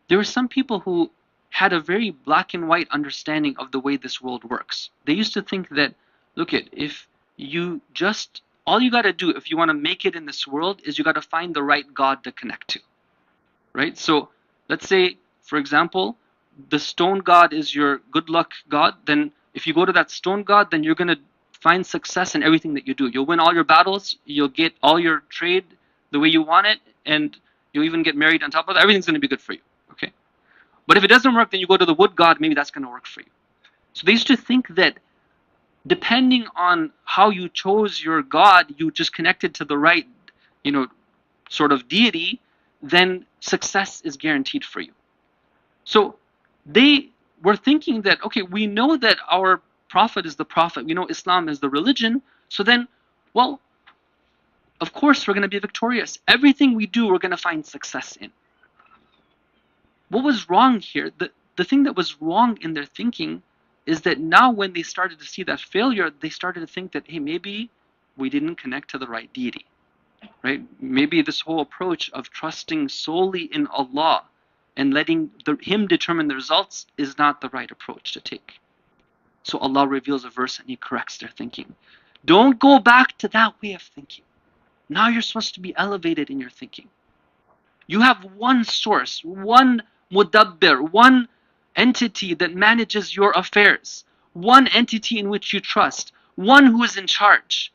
There were some people who had a very black and white understanding of the way this world works. They used to think that, look it, if you just, all you got to do if you want to make it in this world is you got to find the right God to connect to, right? So let's say, for example, the stone god is your good luck god. Then if you go to that stone god, then you're going to find success in everything that you do. You'll win all your battles, you'll get all your trade the way you want it, and you'll even get married on top of that. Everything's going to be good for you, okay? But if it doesn't work, then you go to the wood god, maybe that's going to work for you. So they used to think that depending on how you chose your god, you just connected to the right, you know, sort of deity, then success is guaranteed for you. So they were thinking that, okay, we know that our Prophet is the Prophet, we know Islam is the religion, so then, well, of course we're going to be victorious. Everything we do, we're going to find success in. What was wrong here? The thing that was wrong in their thinking is that now when they started to see that failure, they started to think that, hey, maybe we didn't connect to the right deity. right? Maybe this whole approach of trusting solely in Allah and letting Him determine the results is not the right approach to take. So Allah reveals a verse and He corrects their thinking. Don't go back to that way of thinking. Now you're supposed to be elevated in your thinking. You have one source, one mudabbir, one entity that manages your affairs, one entity in which you trust, one who is in charge.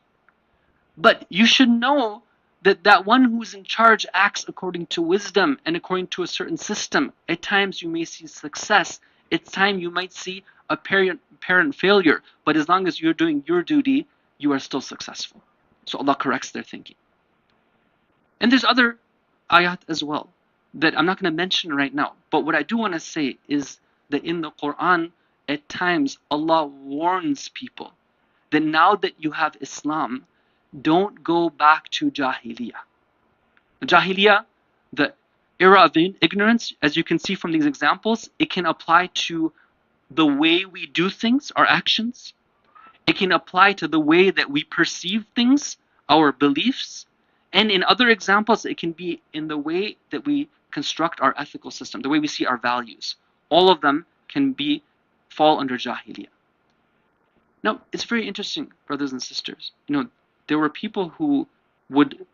But you should know that that one who is in charge acts according to wisdom and according to a certain system. At times you may see success. At times you might see apparent failure. But as long as you're doing your duty, you are still successful. So Allah corrects their thinking. And there's other ayat as well that I'm not going to mention right now. But what I do want to say is that in the Quran, at times Allah warns people that now that you have Islam, don't go back to Jahiliyyah. Jahiliyyah, the era of ignorance, as you can see from these examples, it can apply to the way we do things, our actions. It can apply to the way that we perceive things, our beliefs. And in other examples, it can be in the way that we construct our ethical system, the way we see our values. All of them can fall under Jahiliyyah. Now, it's very interesting, brothers and sisters. There were people who would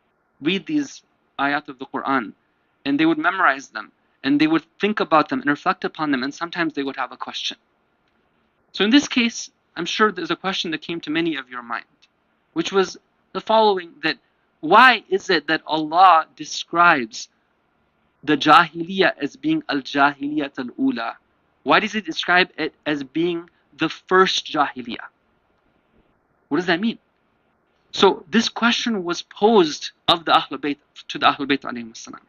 read these ayat of the Quran and they would memorize them and they would think about them and reflect upon them, and sometimes they would have a question. So in this case, I'm sure there's a question that came to many of your mind, which was the following: that why is it that Allah describes the Jahiliyyah as being al-Jahiliyyat al-Ula? Why does He describe it as being the first Jahiliyyah? What does that mean? So this question was posed of the Ahlul Bayt to the Ahlul Bayt alayhim salam.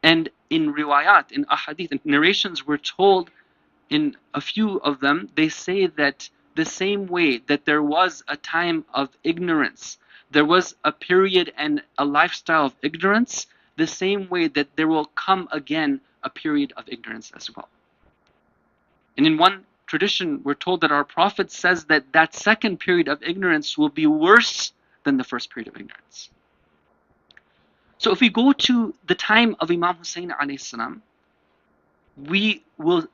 And in riwayat, in ahadith, in narrations, we're told in a few of them, they say that the same way that there was a time of ignorance, there was a period and a lifestyle of ignorance, the same way that there will come again a period of ignorance as well. And in one tradition, we're told that our Prophet says that that second period of ignorance will be worse than the first period of ignorance. So if we go to the time of Imam Hussein alayhi salam, we will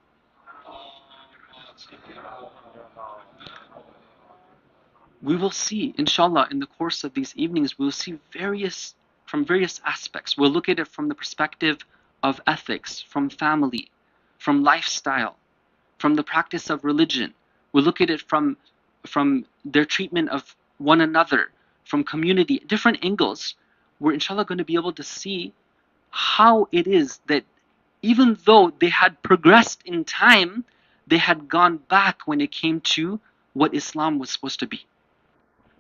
see, inshallah, in the course of these evenings, we'll see from various aspects. We'll look at it from the perspective of ethics, from family, from lifestyle, from the practice of religion. We'll look at it from their treatment of one another, from community, different angles. We're inshallah going to be able to see how it is that even though they had progressed in time, they had gone back when it came to what Islam was supposed to be.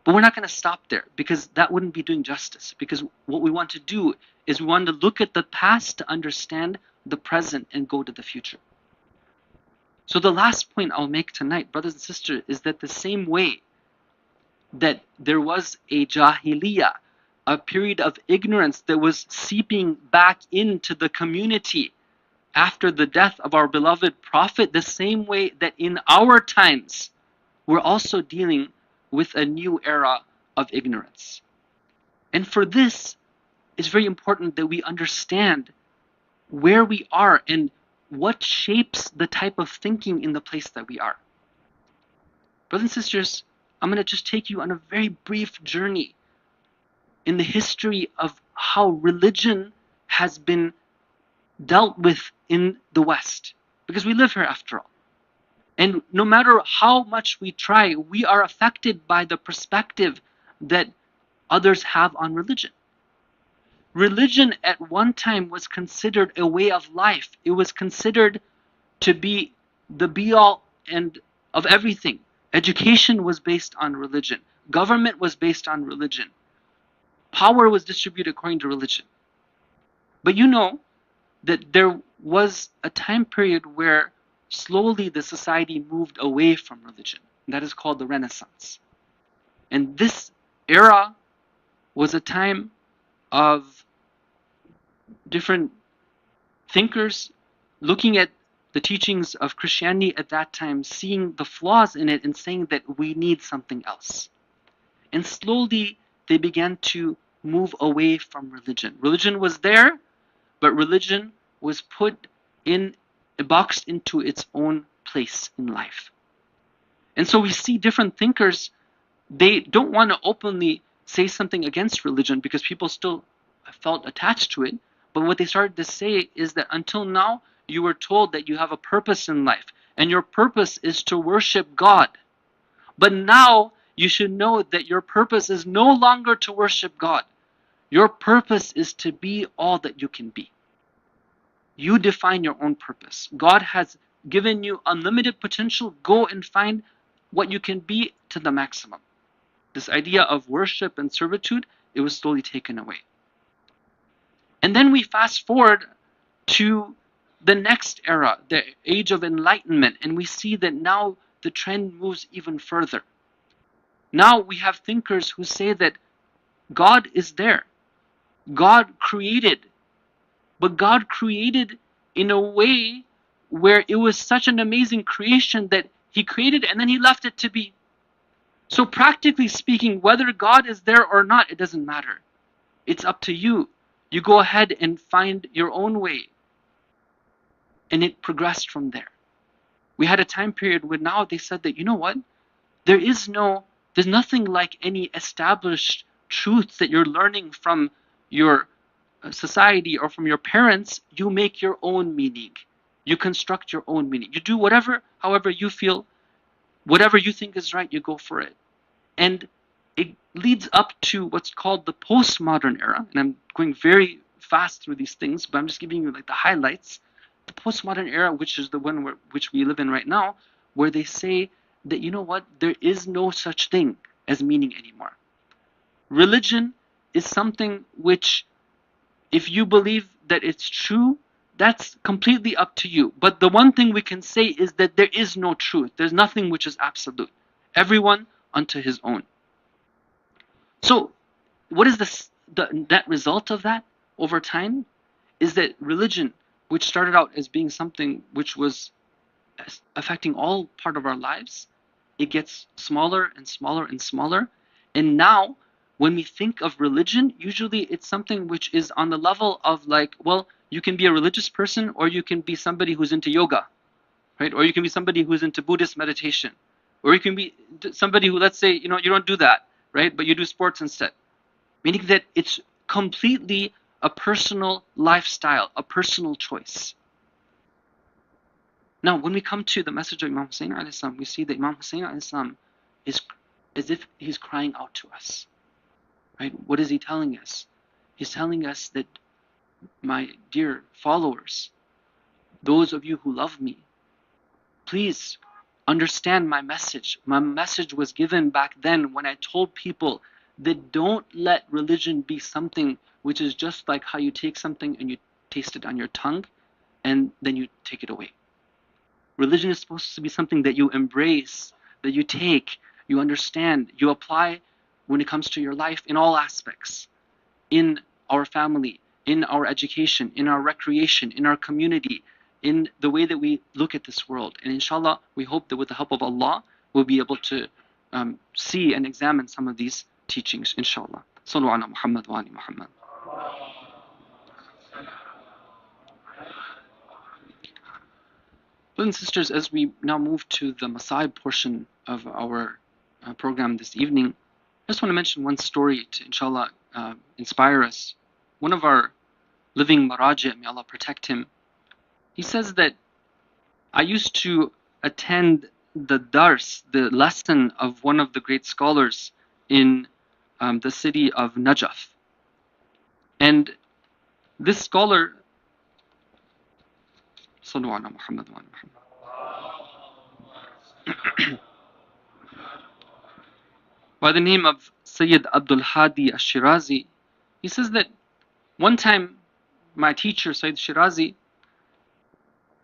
But we're not going to stop there, because that wouldn't be doing justice. Because what we want to do is we want to look at the past to understand the present and go to the future. So the last point I'll make tonight, brothers and sisters, is that the same way that there was a Jahiliyyah, a period of ignorance that was seeping back into the community after the death of our beloved Prophet, the same way that in our times we're also dealing with a new era of ignorance. And for this, it's very important that we understand where we are and what shapes the type of thinking in the place that we are. Brothers and sisters, I'm going to just take you on a very brief journey in the history of how religion has been dealt with in the West, because we live here after all. And no matter how much we try, we are affected by the perspective that others have on religion. Religion at one time was considered a way of life. It was considered to be the be-all and of everything. Education was based on religion. Government was based on religion. Power was distributed according to religion. But you know that there was a time period where slowly the society moved away from religion. That is called the Renaissance. And this era was a time of different thinkers looking at the teachings of Christianity at that time, seeing the flaws in it and saying that we need something else. And slowly they began to move away from religion. Religion was there, but religion was put in, boxed into its own place in life. And so we see different thinkers, they don't want to openly say something against religion because people still felt attached to it. But what they started to say is that until now, you were told that you have a purpose in life, and your purpose is to worship God. But now you should know that your purpose is no longer to worship God. Your purpose is to be all that you can be. You define your own purpose. God has given you unlimited potential. Go and find what you can be to the maximum. This idea of worship and servitude, it was slowly taken away. And then we fast forward to the next era, the age of enlightenment, and we see that now the trend moves even further. Now we have thinkers who say that God is there. God created, but God created in a way where it was such an amazing creation that He created and then He left it to be. So practically speaking, whether God is there or not, it doesn't matter. It's up to you. You go ahead and find your own way. And it progressed from there. We had a time period where now they said that, you know what? There's nothing like any established truths that you're learning from your society or from your parents. You make your own meaning. You construct your own meaning. You do however you feel, whatever you think is right, you go for it. And it leads up to what's called the postmodern era. And I'm going very fast through these things, but I'm just giving you like the highlights. The postmodern era, which is the one which we live in right now, where they say that, you know what, there is no such thing as meaning anymore. Religion is something which, if you believe that it's true, that's completely up to you. But the one thing we can say is that there is no truth. There's nothing which is absolute. Everyone unto his own. So what is the net result of that over time? Is that religion, which started out as being something which was affecting all part of our lives, it gets smaller and smaller and smaller. And now when we think of religion, usually it's something which is on the level of like, well, you can be a religious person or you can be somebody who's into yoga, right? Or you can be somebody who's into Buddhist meditation. Or you can be somebody who, let's say, you don't do that, right? But you do sports instead. Meaning that it's completely a personal lifestyle, a personal choice. Now, when we come to the message of Imam Hussein alayhi salam, we see that Imam Hussein alayhi salam is as if he's crying out to us. Right? What is he telling us? He's telling us that, my dear followers, those of you who love me, please understand my message. My message was given back then when I told people that don't let religion be something which is just like how you take something and you taste it on your tongue and then you take it away. Religion is supposed to be something that you embrace, that you take, you understand, you apply when it comes to your life in all aspects. In our family, in our education, in our recreation, in our community, in the way that we look at this world. And inshallah, we hope that with the help of Allah, we'll be able to see and examine some of these teachings, inshallah. Sallu ala Muhammad wa ali Muhammad. Brothers and sisters, as we now move to the Masa'ib portion of our program this evening, I just want to mention one story to, inshallah, inspire us. One of our living Maraji, may Allah protect him, he says that I used to attend the dars, the lesson of one of the great scholars in the city of Najaf. And this scholar, Sallu ala Muhammad wa Muhammad, by the name of Sayyid Abdul Hadi Ash-Shirazi, he says that one time my teacher, Sayyid Shirazi,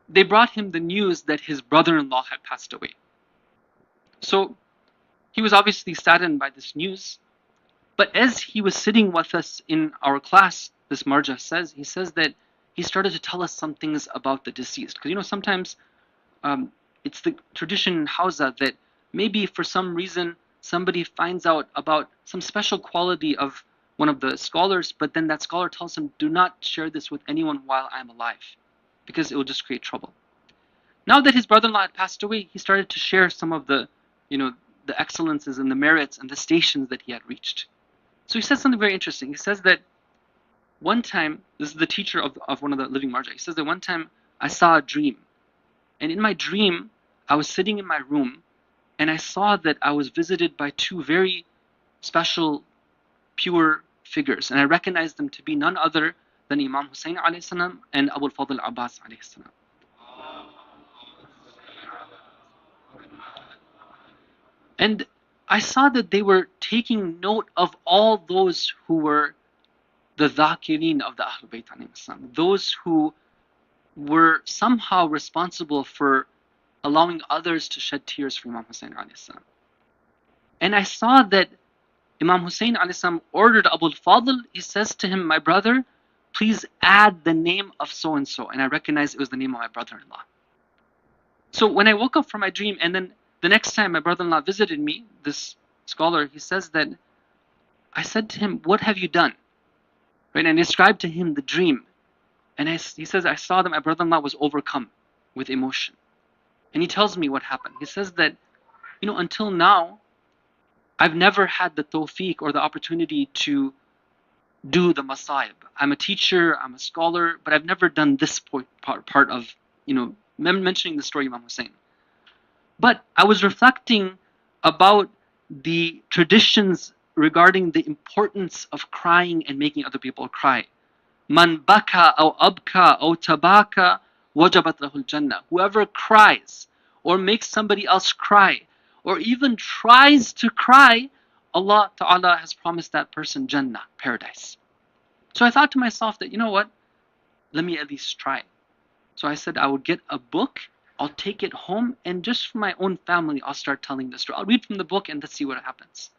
they brought him the news that his brother-in-law had passed away. So he was obviously saddened by this news. But as he was sitting with us in our class, this Marja says, he says that he started to tell us some things about the deceased. Because sometimes it's the tradition in Hausa that maybe for some reason somebody finds out about some special quality of one of the scholars, but then that scholar tells him, do not share this with anyone while I'm alive, because it will just create trouble. Now that his brother-in-law had passed away, he started to share some of the, the excellences and the merits and the stations that he had reached. So he says something very interesting. He says that one time, this is the teacher of one of the living marja, he says that one time I saw a dream. And in my dream, I was sitting in my room and I saw that I was visited by two very special, pure figures. And I recognized them to be none other than Imam Hussein alayhi salam and Abu al-Fadl Abbas alayhi salam. And I saw that they were taking note of all those who were the dhakirin of the Ahlul Bayt alayhim salam, those who were somehow responsible for allowing others to shed tears for Imam Hussein alayhi salam. And I saw that Imam Hussein alayhi salam ordered Abu al-Fadl, he says to him, my brother, please add the name of so and so. And I recognized it was the name of my brother-in-law. So when I woke up from my dream, and then the next time my brother-in-law visited me, this scholar, he says that I said to him, what have you done? Right? And I described to him the dream. And he says, I saw that my brother-in-law was overcome with emotion. And he tells me what happened. He says that, until now, I've never had the tawfiq or the opportunity to do the masaib. I'm a teacher, I'm a scholar, but I've never done this part of, mentioning the story of Imam Hussein. But I was reflecting about the traditions regarding the importance of crying and making other people cry. Man baka aw abka aw tabaka wajabat lahul jannah. Whoever cries or makes somebody else cry or even tries to cry, Allah Ta'ala has promised that person Jannah, paradise. So I thought to myself that, what? Let me at least try. So I said I would get a book, I'll take it home, and just for my own family, I'll start telling the story. I'll read from the book and let's see what happens.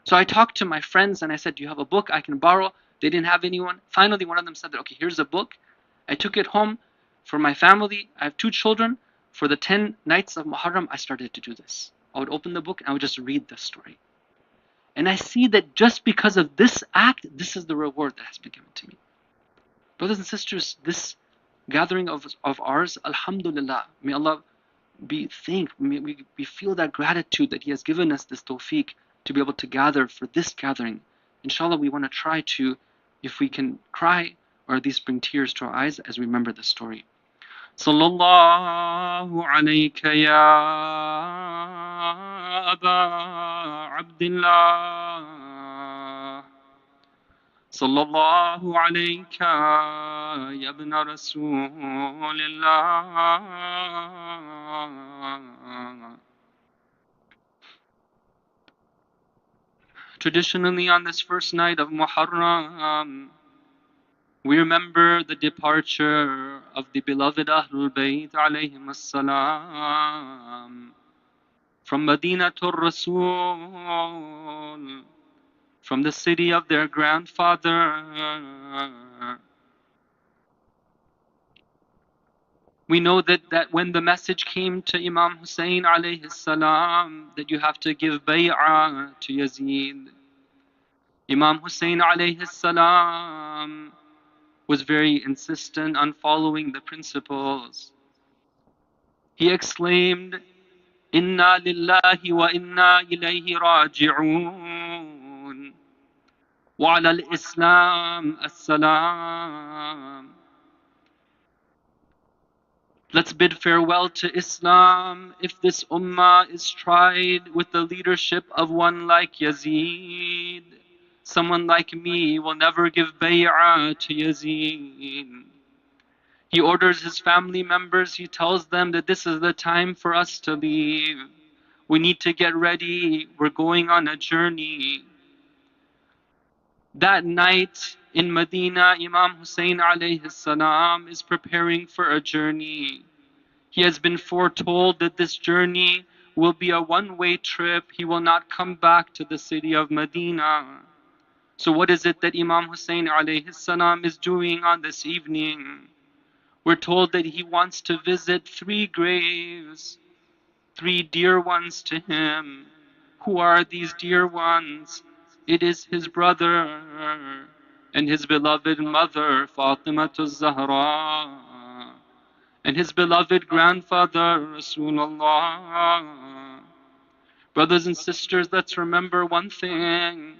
So I talked to my friends and I said, do you have a book I can borrow? They didn't have anyone. Finally, one of them said that, okay, here's a book. I took it home for my family. I have 2 children. For the 10 nights of Muharram, I started to do this. I would open the book and I would just read the story. And I see that just because of this act, this is the reward that has been given to me. Brothers and sisters, this gathering of ours, alhamdulillah, may Allah be thanked. May we feel that gratitude that He has given us this tawfiq to be able to gather for this gathering. Inshallah, we want to try to, if we can cry or at least bring tears to our eyes as we remember the story. Sallallahu alayka ya Aba Abdullah. Sallallahu alayka ya ibn Rasulillah. Traditionally, on this first night of Muharram, we remember the departure of the beloved Ahlul Bayt alayhim as-salam from Madinatul Rasul, from the city of their grandfather. We know that when the message came to Imam Hussein alayhi salam that you have to give bay'ah to Yazid, Imam Hussein alayhi salam was very insistent on following the principles. He exclaimed, Inna lillahi wa inna ilayhi raji'un wa ala al-Islam as-salam. Let's bid farewell to Islam if this ummah is tried with the leadership of one like Yazid. Someone like me will never give bay'ah to Yazid. He orders his family members, he tells them that this is the time for us to leave. We need to get ready, we're going on a journey. That night in Medina, Imam Hussein alayhi salam is preparing for a journey. He has been foretold that this journey will be a one-way trip. He will not come back to the city of Medina. So what is it that Imam Hussein alayhi salam is doing on this evening? We're told that he wants to visit 3 graves, 3 dear ones to him. Who are these dear ones? it is his brother and his beloved mother Fatima Zahra and his beloved grandfather Rasulullah. Brothers and sisters, let's remember one thing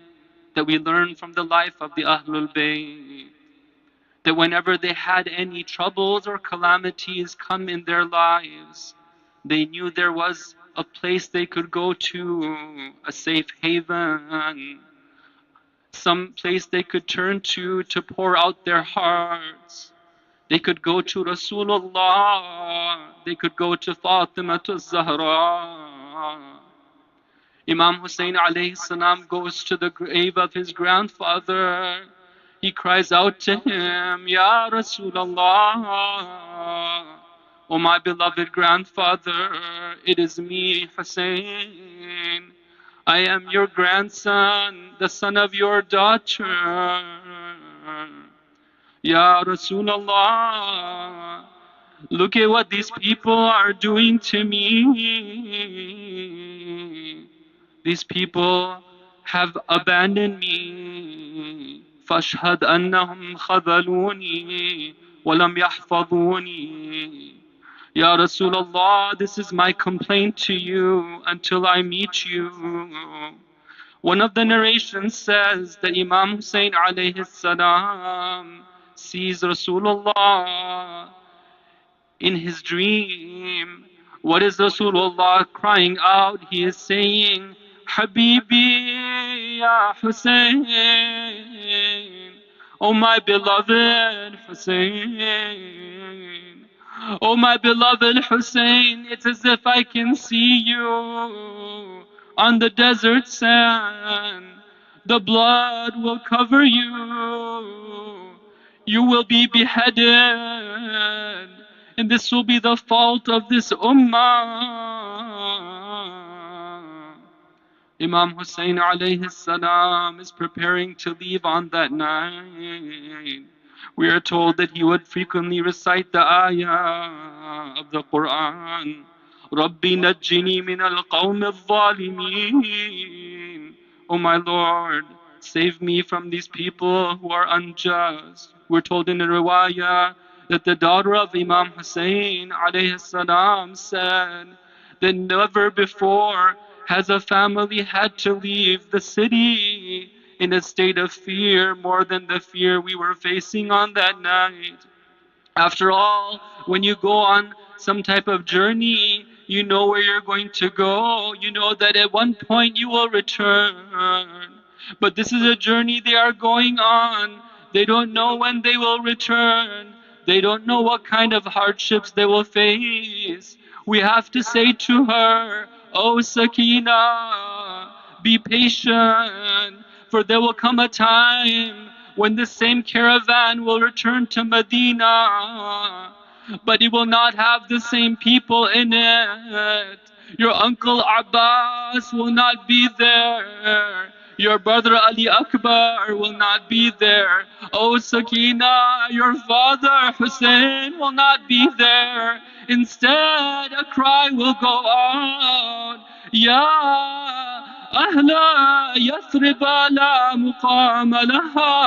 that we learn from the life of the Ahlul Bayt, that whenever they had any troubles or calamities come in their lives, they knew there was a place they could go to, a safe haven, some place they could turn to pour out their hearts. They could go to Rasulullah, they could go to Fatima Zahra. Imam Hussein alayhi salam goes to the grave of his grandfather. He cries out to him, Ya Rasulullah, O my beloved grandfather, it is me, Hussein. I am your grandson, the son of your daughter. Ya Rasulullah, look at what these people are doing to me. These people have abandoned me. فاشهد أنهم خذلوني ولم يحفظوني. Ya Rasulullah, this is my complaint to you until I meet you. One of the narrations says that Imam Hussein alayhi salam sees Rasulullah in his dream. What is Rasulullah crying out? He is saying, Habibi ya Hussein, oh my beloved Hussein. Oh my beloved Hussein, it's as if I can see you on the desert sand. The blood will cover you. You will be beheaded. And this will be the fault of this ummah. Imam Hussein alayhi salam is preparing to leave on that night. We are told that he would frequently recite the ayah of the Quran. Rabbi najjini min al-qawm al-zalimin. Oh my Lord, save me from these people who are unjust. We're told in the riwayah that the daughter of Imam Hussein alayhi salam said that never before has a family had to leave the city in a state of fear more than the fear we were facing on that night. After all, when you go on some type of journey, you know where you're going to go. You know that at one point you will return. But this is a journey they are going on. They don't know when they will return. They don't know what kind of hardships they will face. We have to say to her, Oh Sakina, be patient, for there will come a time when the same caravan will return to Medina, but it will not have the same people in it. Your uncle Abbas will not be there. Your brother Ali Akbar will not be there. Oh Sakina, your father Hussein will not be there. Instead, a cry will go out. Ya أهل يثرب لا مقام لها.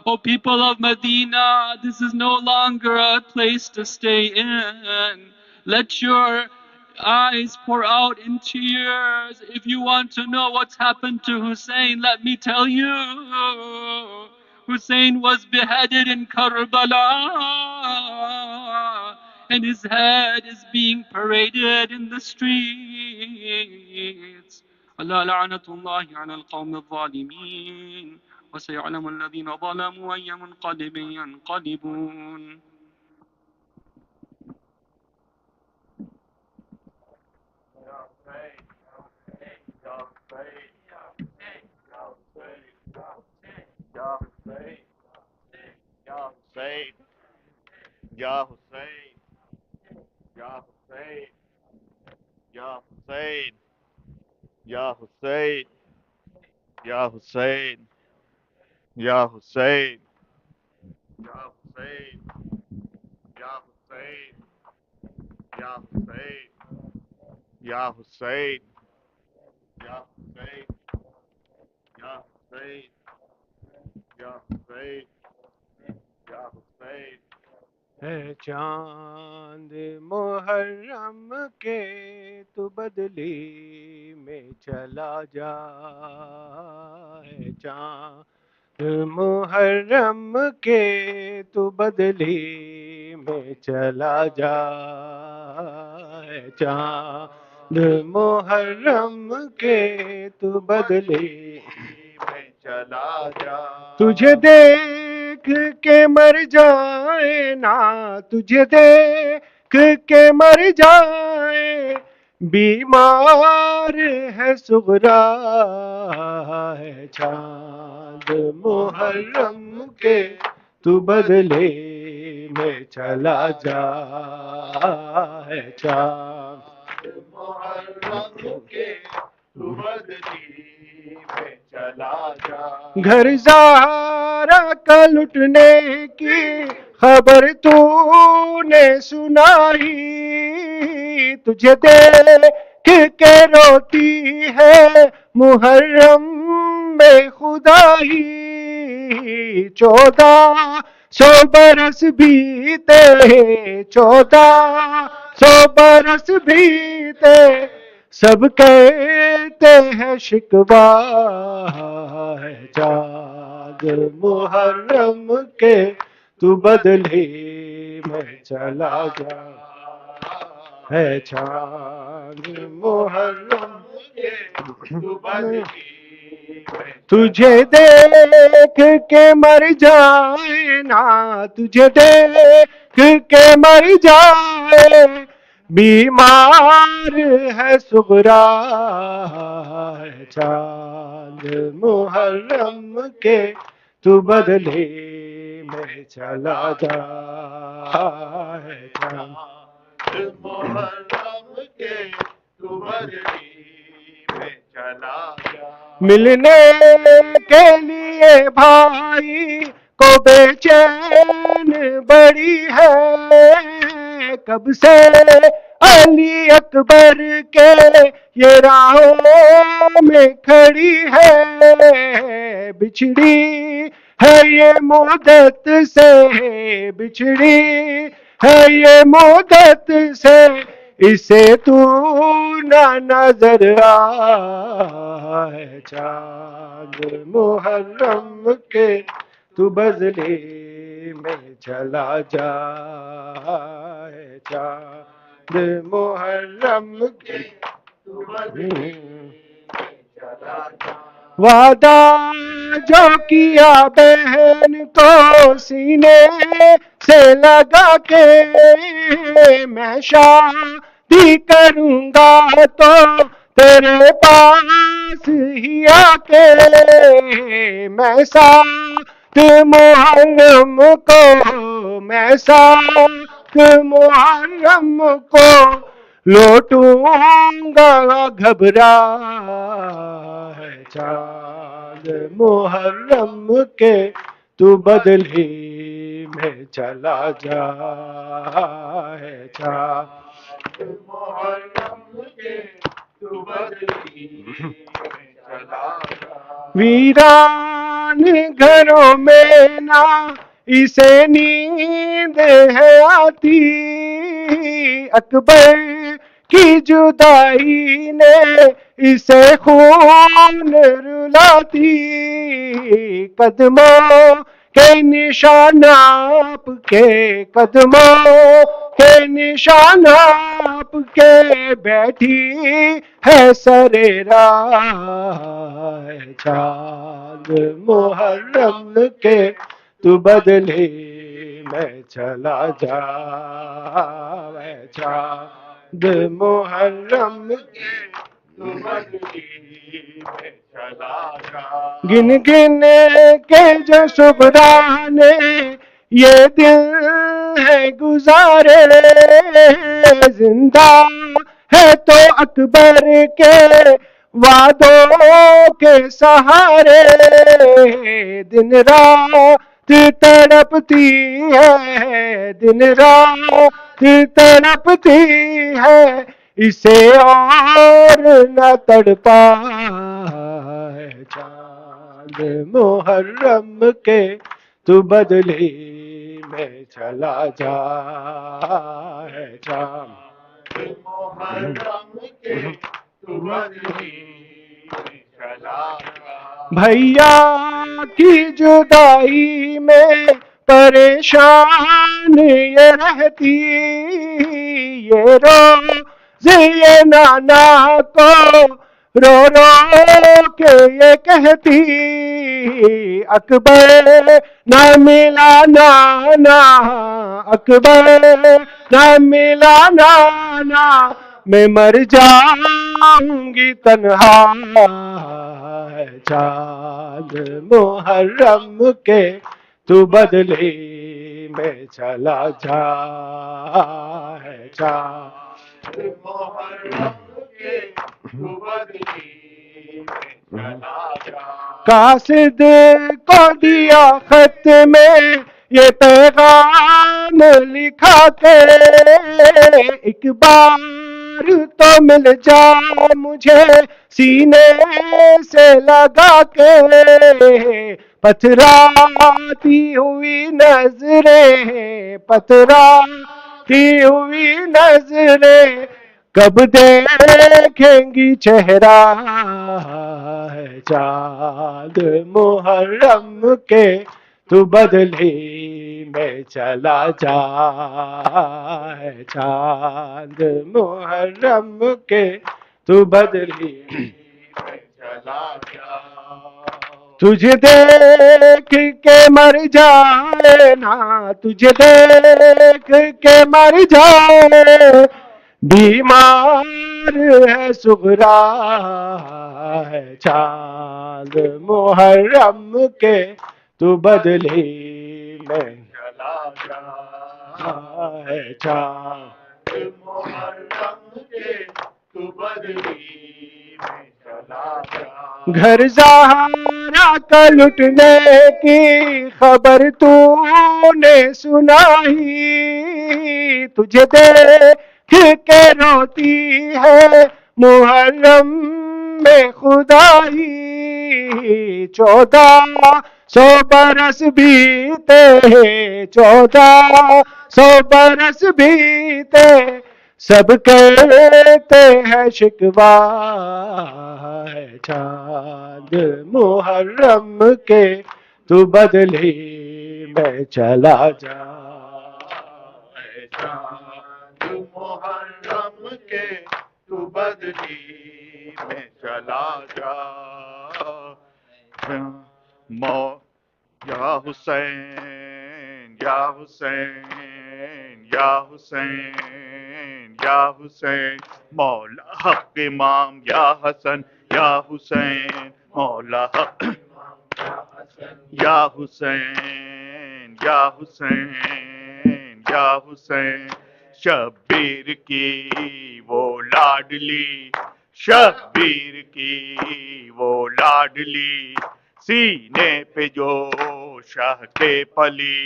O people of Medina, this is no longer a place to stay in. Let your eyes pour out in tears. If you want to know what's happened to Hussein, let me tell you. Hussein was beheaded in Karbala, and his head is being paraded in the streets. ألا لعنة الله على القوم الظالمين وسيعلم الذين ظلموا أي منقلب ينقلبون. Ya Hussein, Ya Hussein, Ya Hussein, Ya Hussein, Ya Hussein, Ya Hussein, Ya Hussein, Ya Hussein, Ya Hussein, Ya Hussein, Ya Hussein, Ya Hussein, ہے چاند محرم کے تو بدلی میں چلا جا، ہے چاند محرم کے تو بدلی میں چلا جا، ہے چاند محرم کے تو بدلی میں چلا جا، تجھے دیکھ کے مر جائے نا، تجھے دیکھ کے مر جائے، بیمار ہے سغرا، ہے چاند محرم کے تو بدلے میں چلا جا، ہے چاند محرم کے تو بدلی میں چلا جا، گھر زہرا کا لٹنے کی خبر تو نے سنائی، تجھے دیکھ کے روتی ہے محرم میں خدائی، 1400 برس بیتے، 1400 برس بیتے، سب کہتے ہیں شکوا، ہے چاند محرم کے تو بدلی میں چلا جا، ہے چاند محرم کے تو بدلی میں، تجھے دیکھ کے مر جائے نا، تجھے دیکھ کے مر جائے، بیمار ہے سغرا، ہے چاند محرم کے تو بدلے میں چلا جا، ہے چاند محرم کے تو بدلے میں چلا جا، ملنے کے لیے بھائی کو بے چین بڑی ہے، کب سے علی اکبر کے یہ راہوں میں کھڑی ہے، بچھڑی ہے یہ مدت سے، بچھڑی ہے یہ مدت سے، اسے تو نہ نظر آئے، چاند محرم کے تو بدلے میں چلا جا، ہے چاند محرم کے تو بدلے میں چلا جا، وعدہ جو کیا بہن کو سینے سے لگا کے، میں شادی کروں گا تو تیرے پاس ہی آ کے، میں ساتھ محرم کو، میں ساتھ محرم کو لوٹوں گا گھبرا، ہے چاند محرم کے تو بدلی میں چلا جا، ہے چاند محرم کے تو بدلی میں چلا جا، ویران گھروں میں نہ اسے نیند ہے آتی، اکبر کی جدائی نے اسے خون رلاتی، قدموں کے نشان آپ کے، قدموں کے نشان آپ کے، بیٹھی ہے سرے راہ، چاند محرم کے تو بدلے میں چلا جا، ہے چاند محرم کے تو بدلی میں چلا جا، گن گن کے جو صبرانے یہ دل ہے گزارے، زندہ ہے تو اکبر کے وعدوں کے سہارے، دن رات تڑپتی ہے، دن رات تڑپتی ہے، اسے اور نہ تڑپا، ہے چاند चांद मुहर्रम के तू बदली में चला जा है चांद मुहर्रम के तू बदली में चला जा। भैया की जुदाई में परेशान ये रहती, ये रोज ये नाना को रो रो के ये कहती, अकबर ना मिला नाना, अकबर ना मिला नाना, मैं मर जाऊंगी तन्हा है चांद मुहर्रम के तू बदली में चला जा है चांद मुहर्रम के तू बदली में चला जा। कासिद को दिया खत में ये पैगाम लिखा के, एक बार तो मिल जा मुझे सीने से लगा के, पथराती हुई नजरें, पथराती हुई नजरें, कब देखेंगी चेहरा है चांद मुहर्रम के तू बदली में चला जा है चांद मुहर्रम के तू बदली में चला जा। तुझे देख के मर जाए ना, तुझे देख के मर जाए, बीमार है सुगरा है चांद मुहर्रम के तू बदली में चला जा है चांद मुहर्रम के तू बदली में चला जा। घर ज़हरा का लुटने की खबर तूने सुनाई, तुझे देख के रोती है मुहर्रम में खुदाई, 1400 बरस बीते, 1400 बरस बीते, सब कहते हैं शिकवा है चांद मुहर्रम के तू बदली में चला जा है चांद मुहर्रम के तू बदली में चला जा। मौ या हुसैन या हुसैन या हुसैन या हुसैन, मौला हक इमाम या हसन या हुसैन, मौला हक या हुसैन या हुसैन या हुसैन, शब्बीर की वो लाडली, शब्बीर की वो लाडली, सीने पे जो शाह के पली,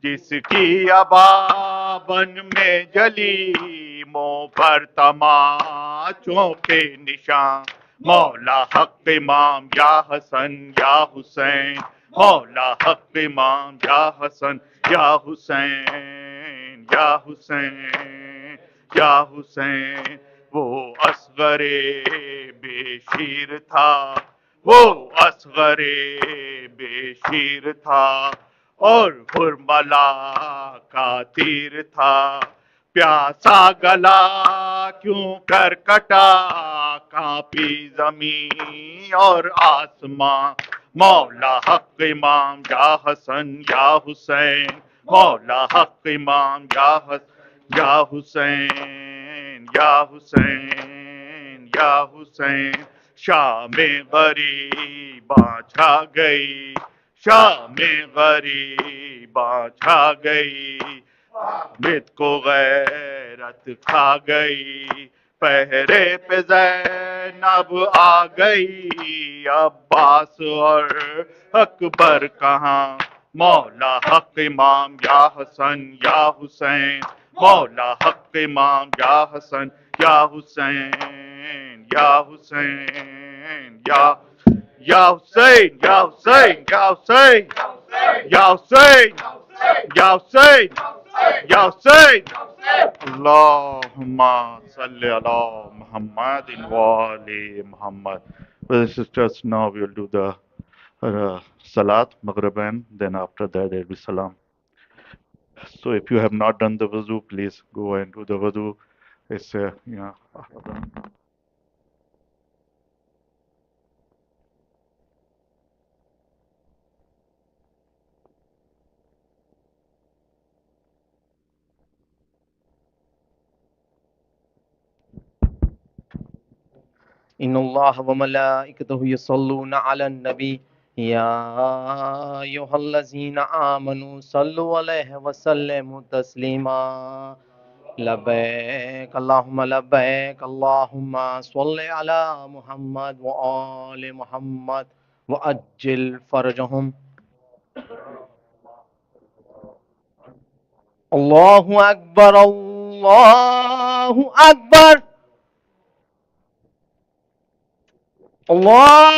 जिसकी अबाबन में जली, मुंह पर तमाचों के निशान, मौला हक इमाम या हसन या हुसैन, मौला हक इमाम या हसन या हुसैन या हुसैन या हुसैन, वो असगरे बेशीर था, वो असगरे बेशीर था, और हुरमला का तीर था, प्यासा गला क्यों कर कटा, कांपी जमीन और आसमां, मौला हक इमाम या हसन या हुसैन, मौला हक इमाम या हसन या हुसैन या हुसैन या हुसैन, शाम गरीबां छा गई, शाम गरीबां छा गई, बिद को गैरत खा गई, पहरे पे ज़ैनब आ गई, अब्बास और अकबर कहाँ, मौला हक इमाम या हसन या हुसैन, मौला हक इमाम या हसन या हुसैन या Hussain Ya Hussein, Ya Hussein, Ya Hussein, Ya Hussein, Ya Hussein, Ya Hussein. Allahumma salli ala Muhammadin wa ali Muhammad. Brothers and sisters, now we will do the Salat, Maghriban, then after that there will be Salam. So if you have not done the wuzu, please go and do the wuzu. It's إن الله وملائكته يصلون على النبي يا أيها الذين آمنوا صلوا عليه وسلموا تسليما لبيك اللهم لبيك اللهم صل على محمد وآل محمد وأجل فرجهم الله أكبر الله أكبر الله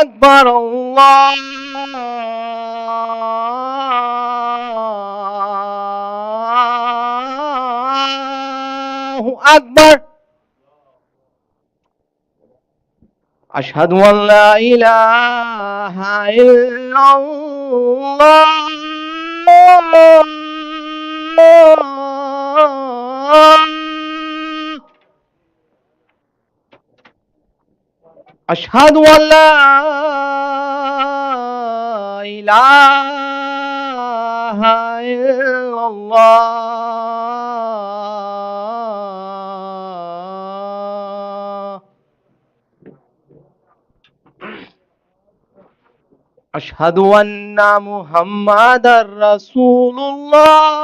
أكبر الله أكبر أشهد أن لا إله إلا الله أشهد أن لا إله إلا الله أشهد أن محمد رسول الله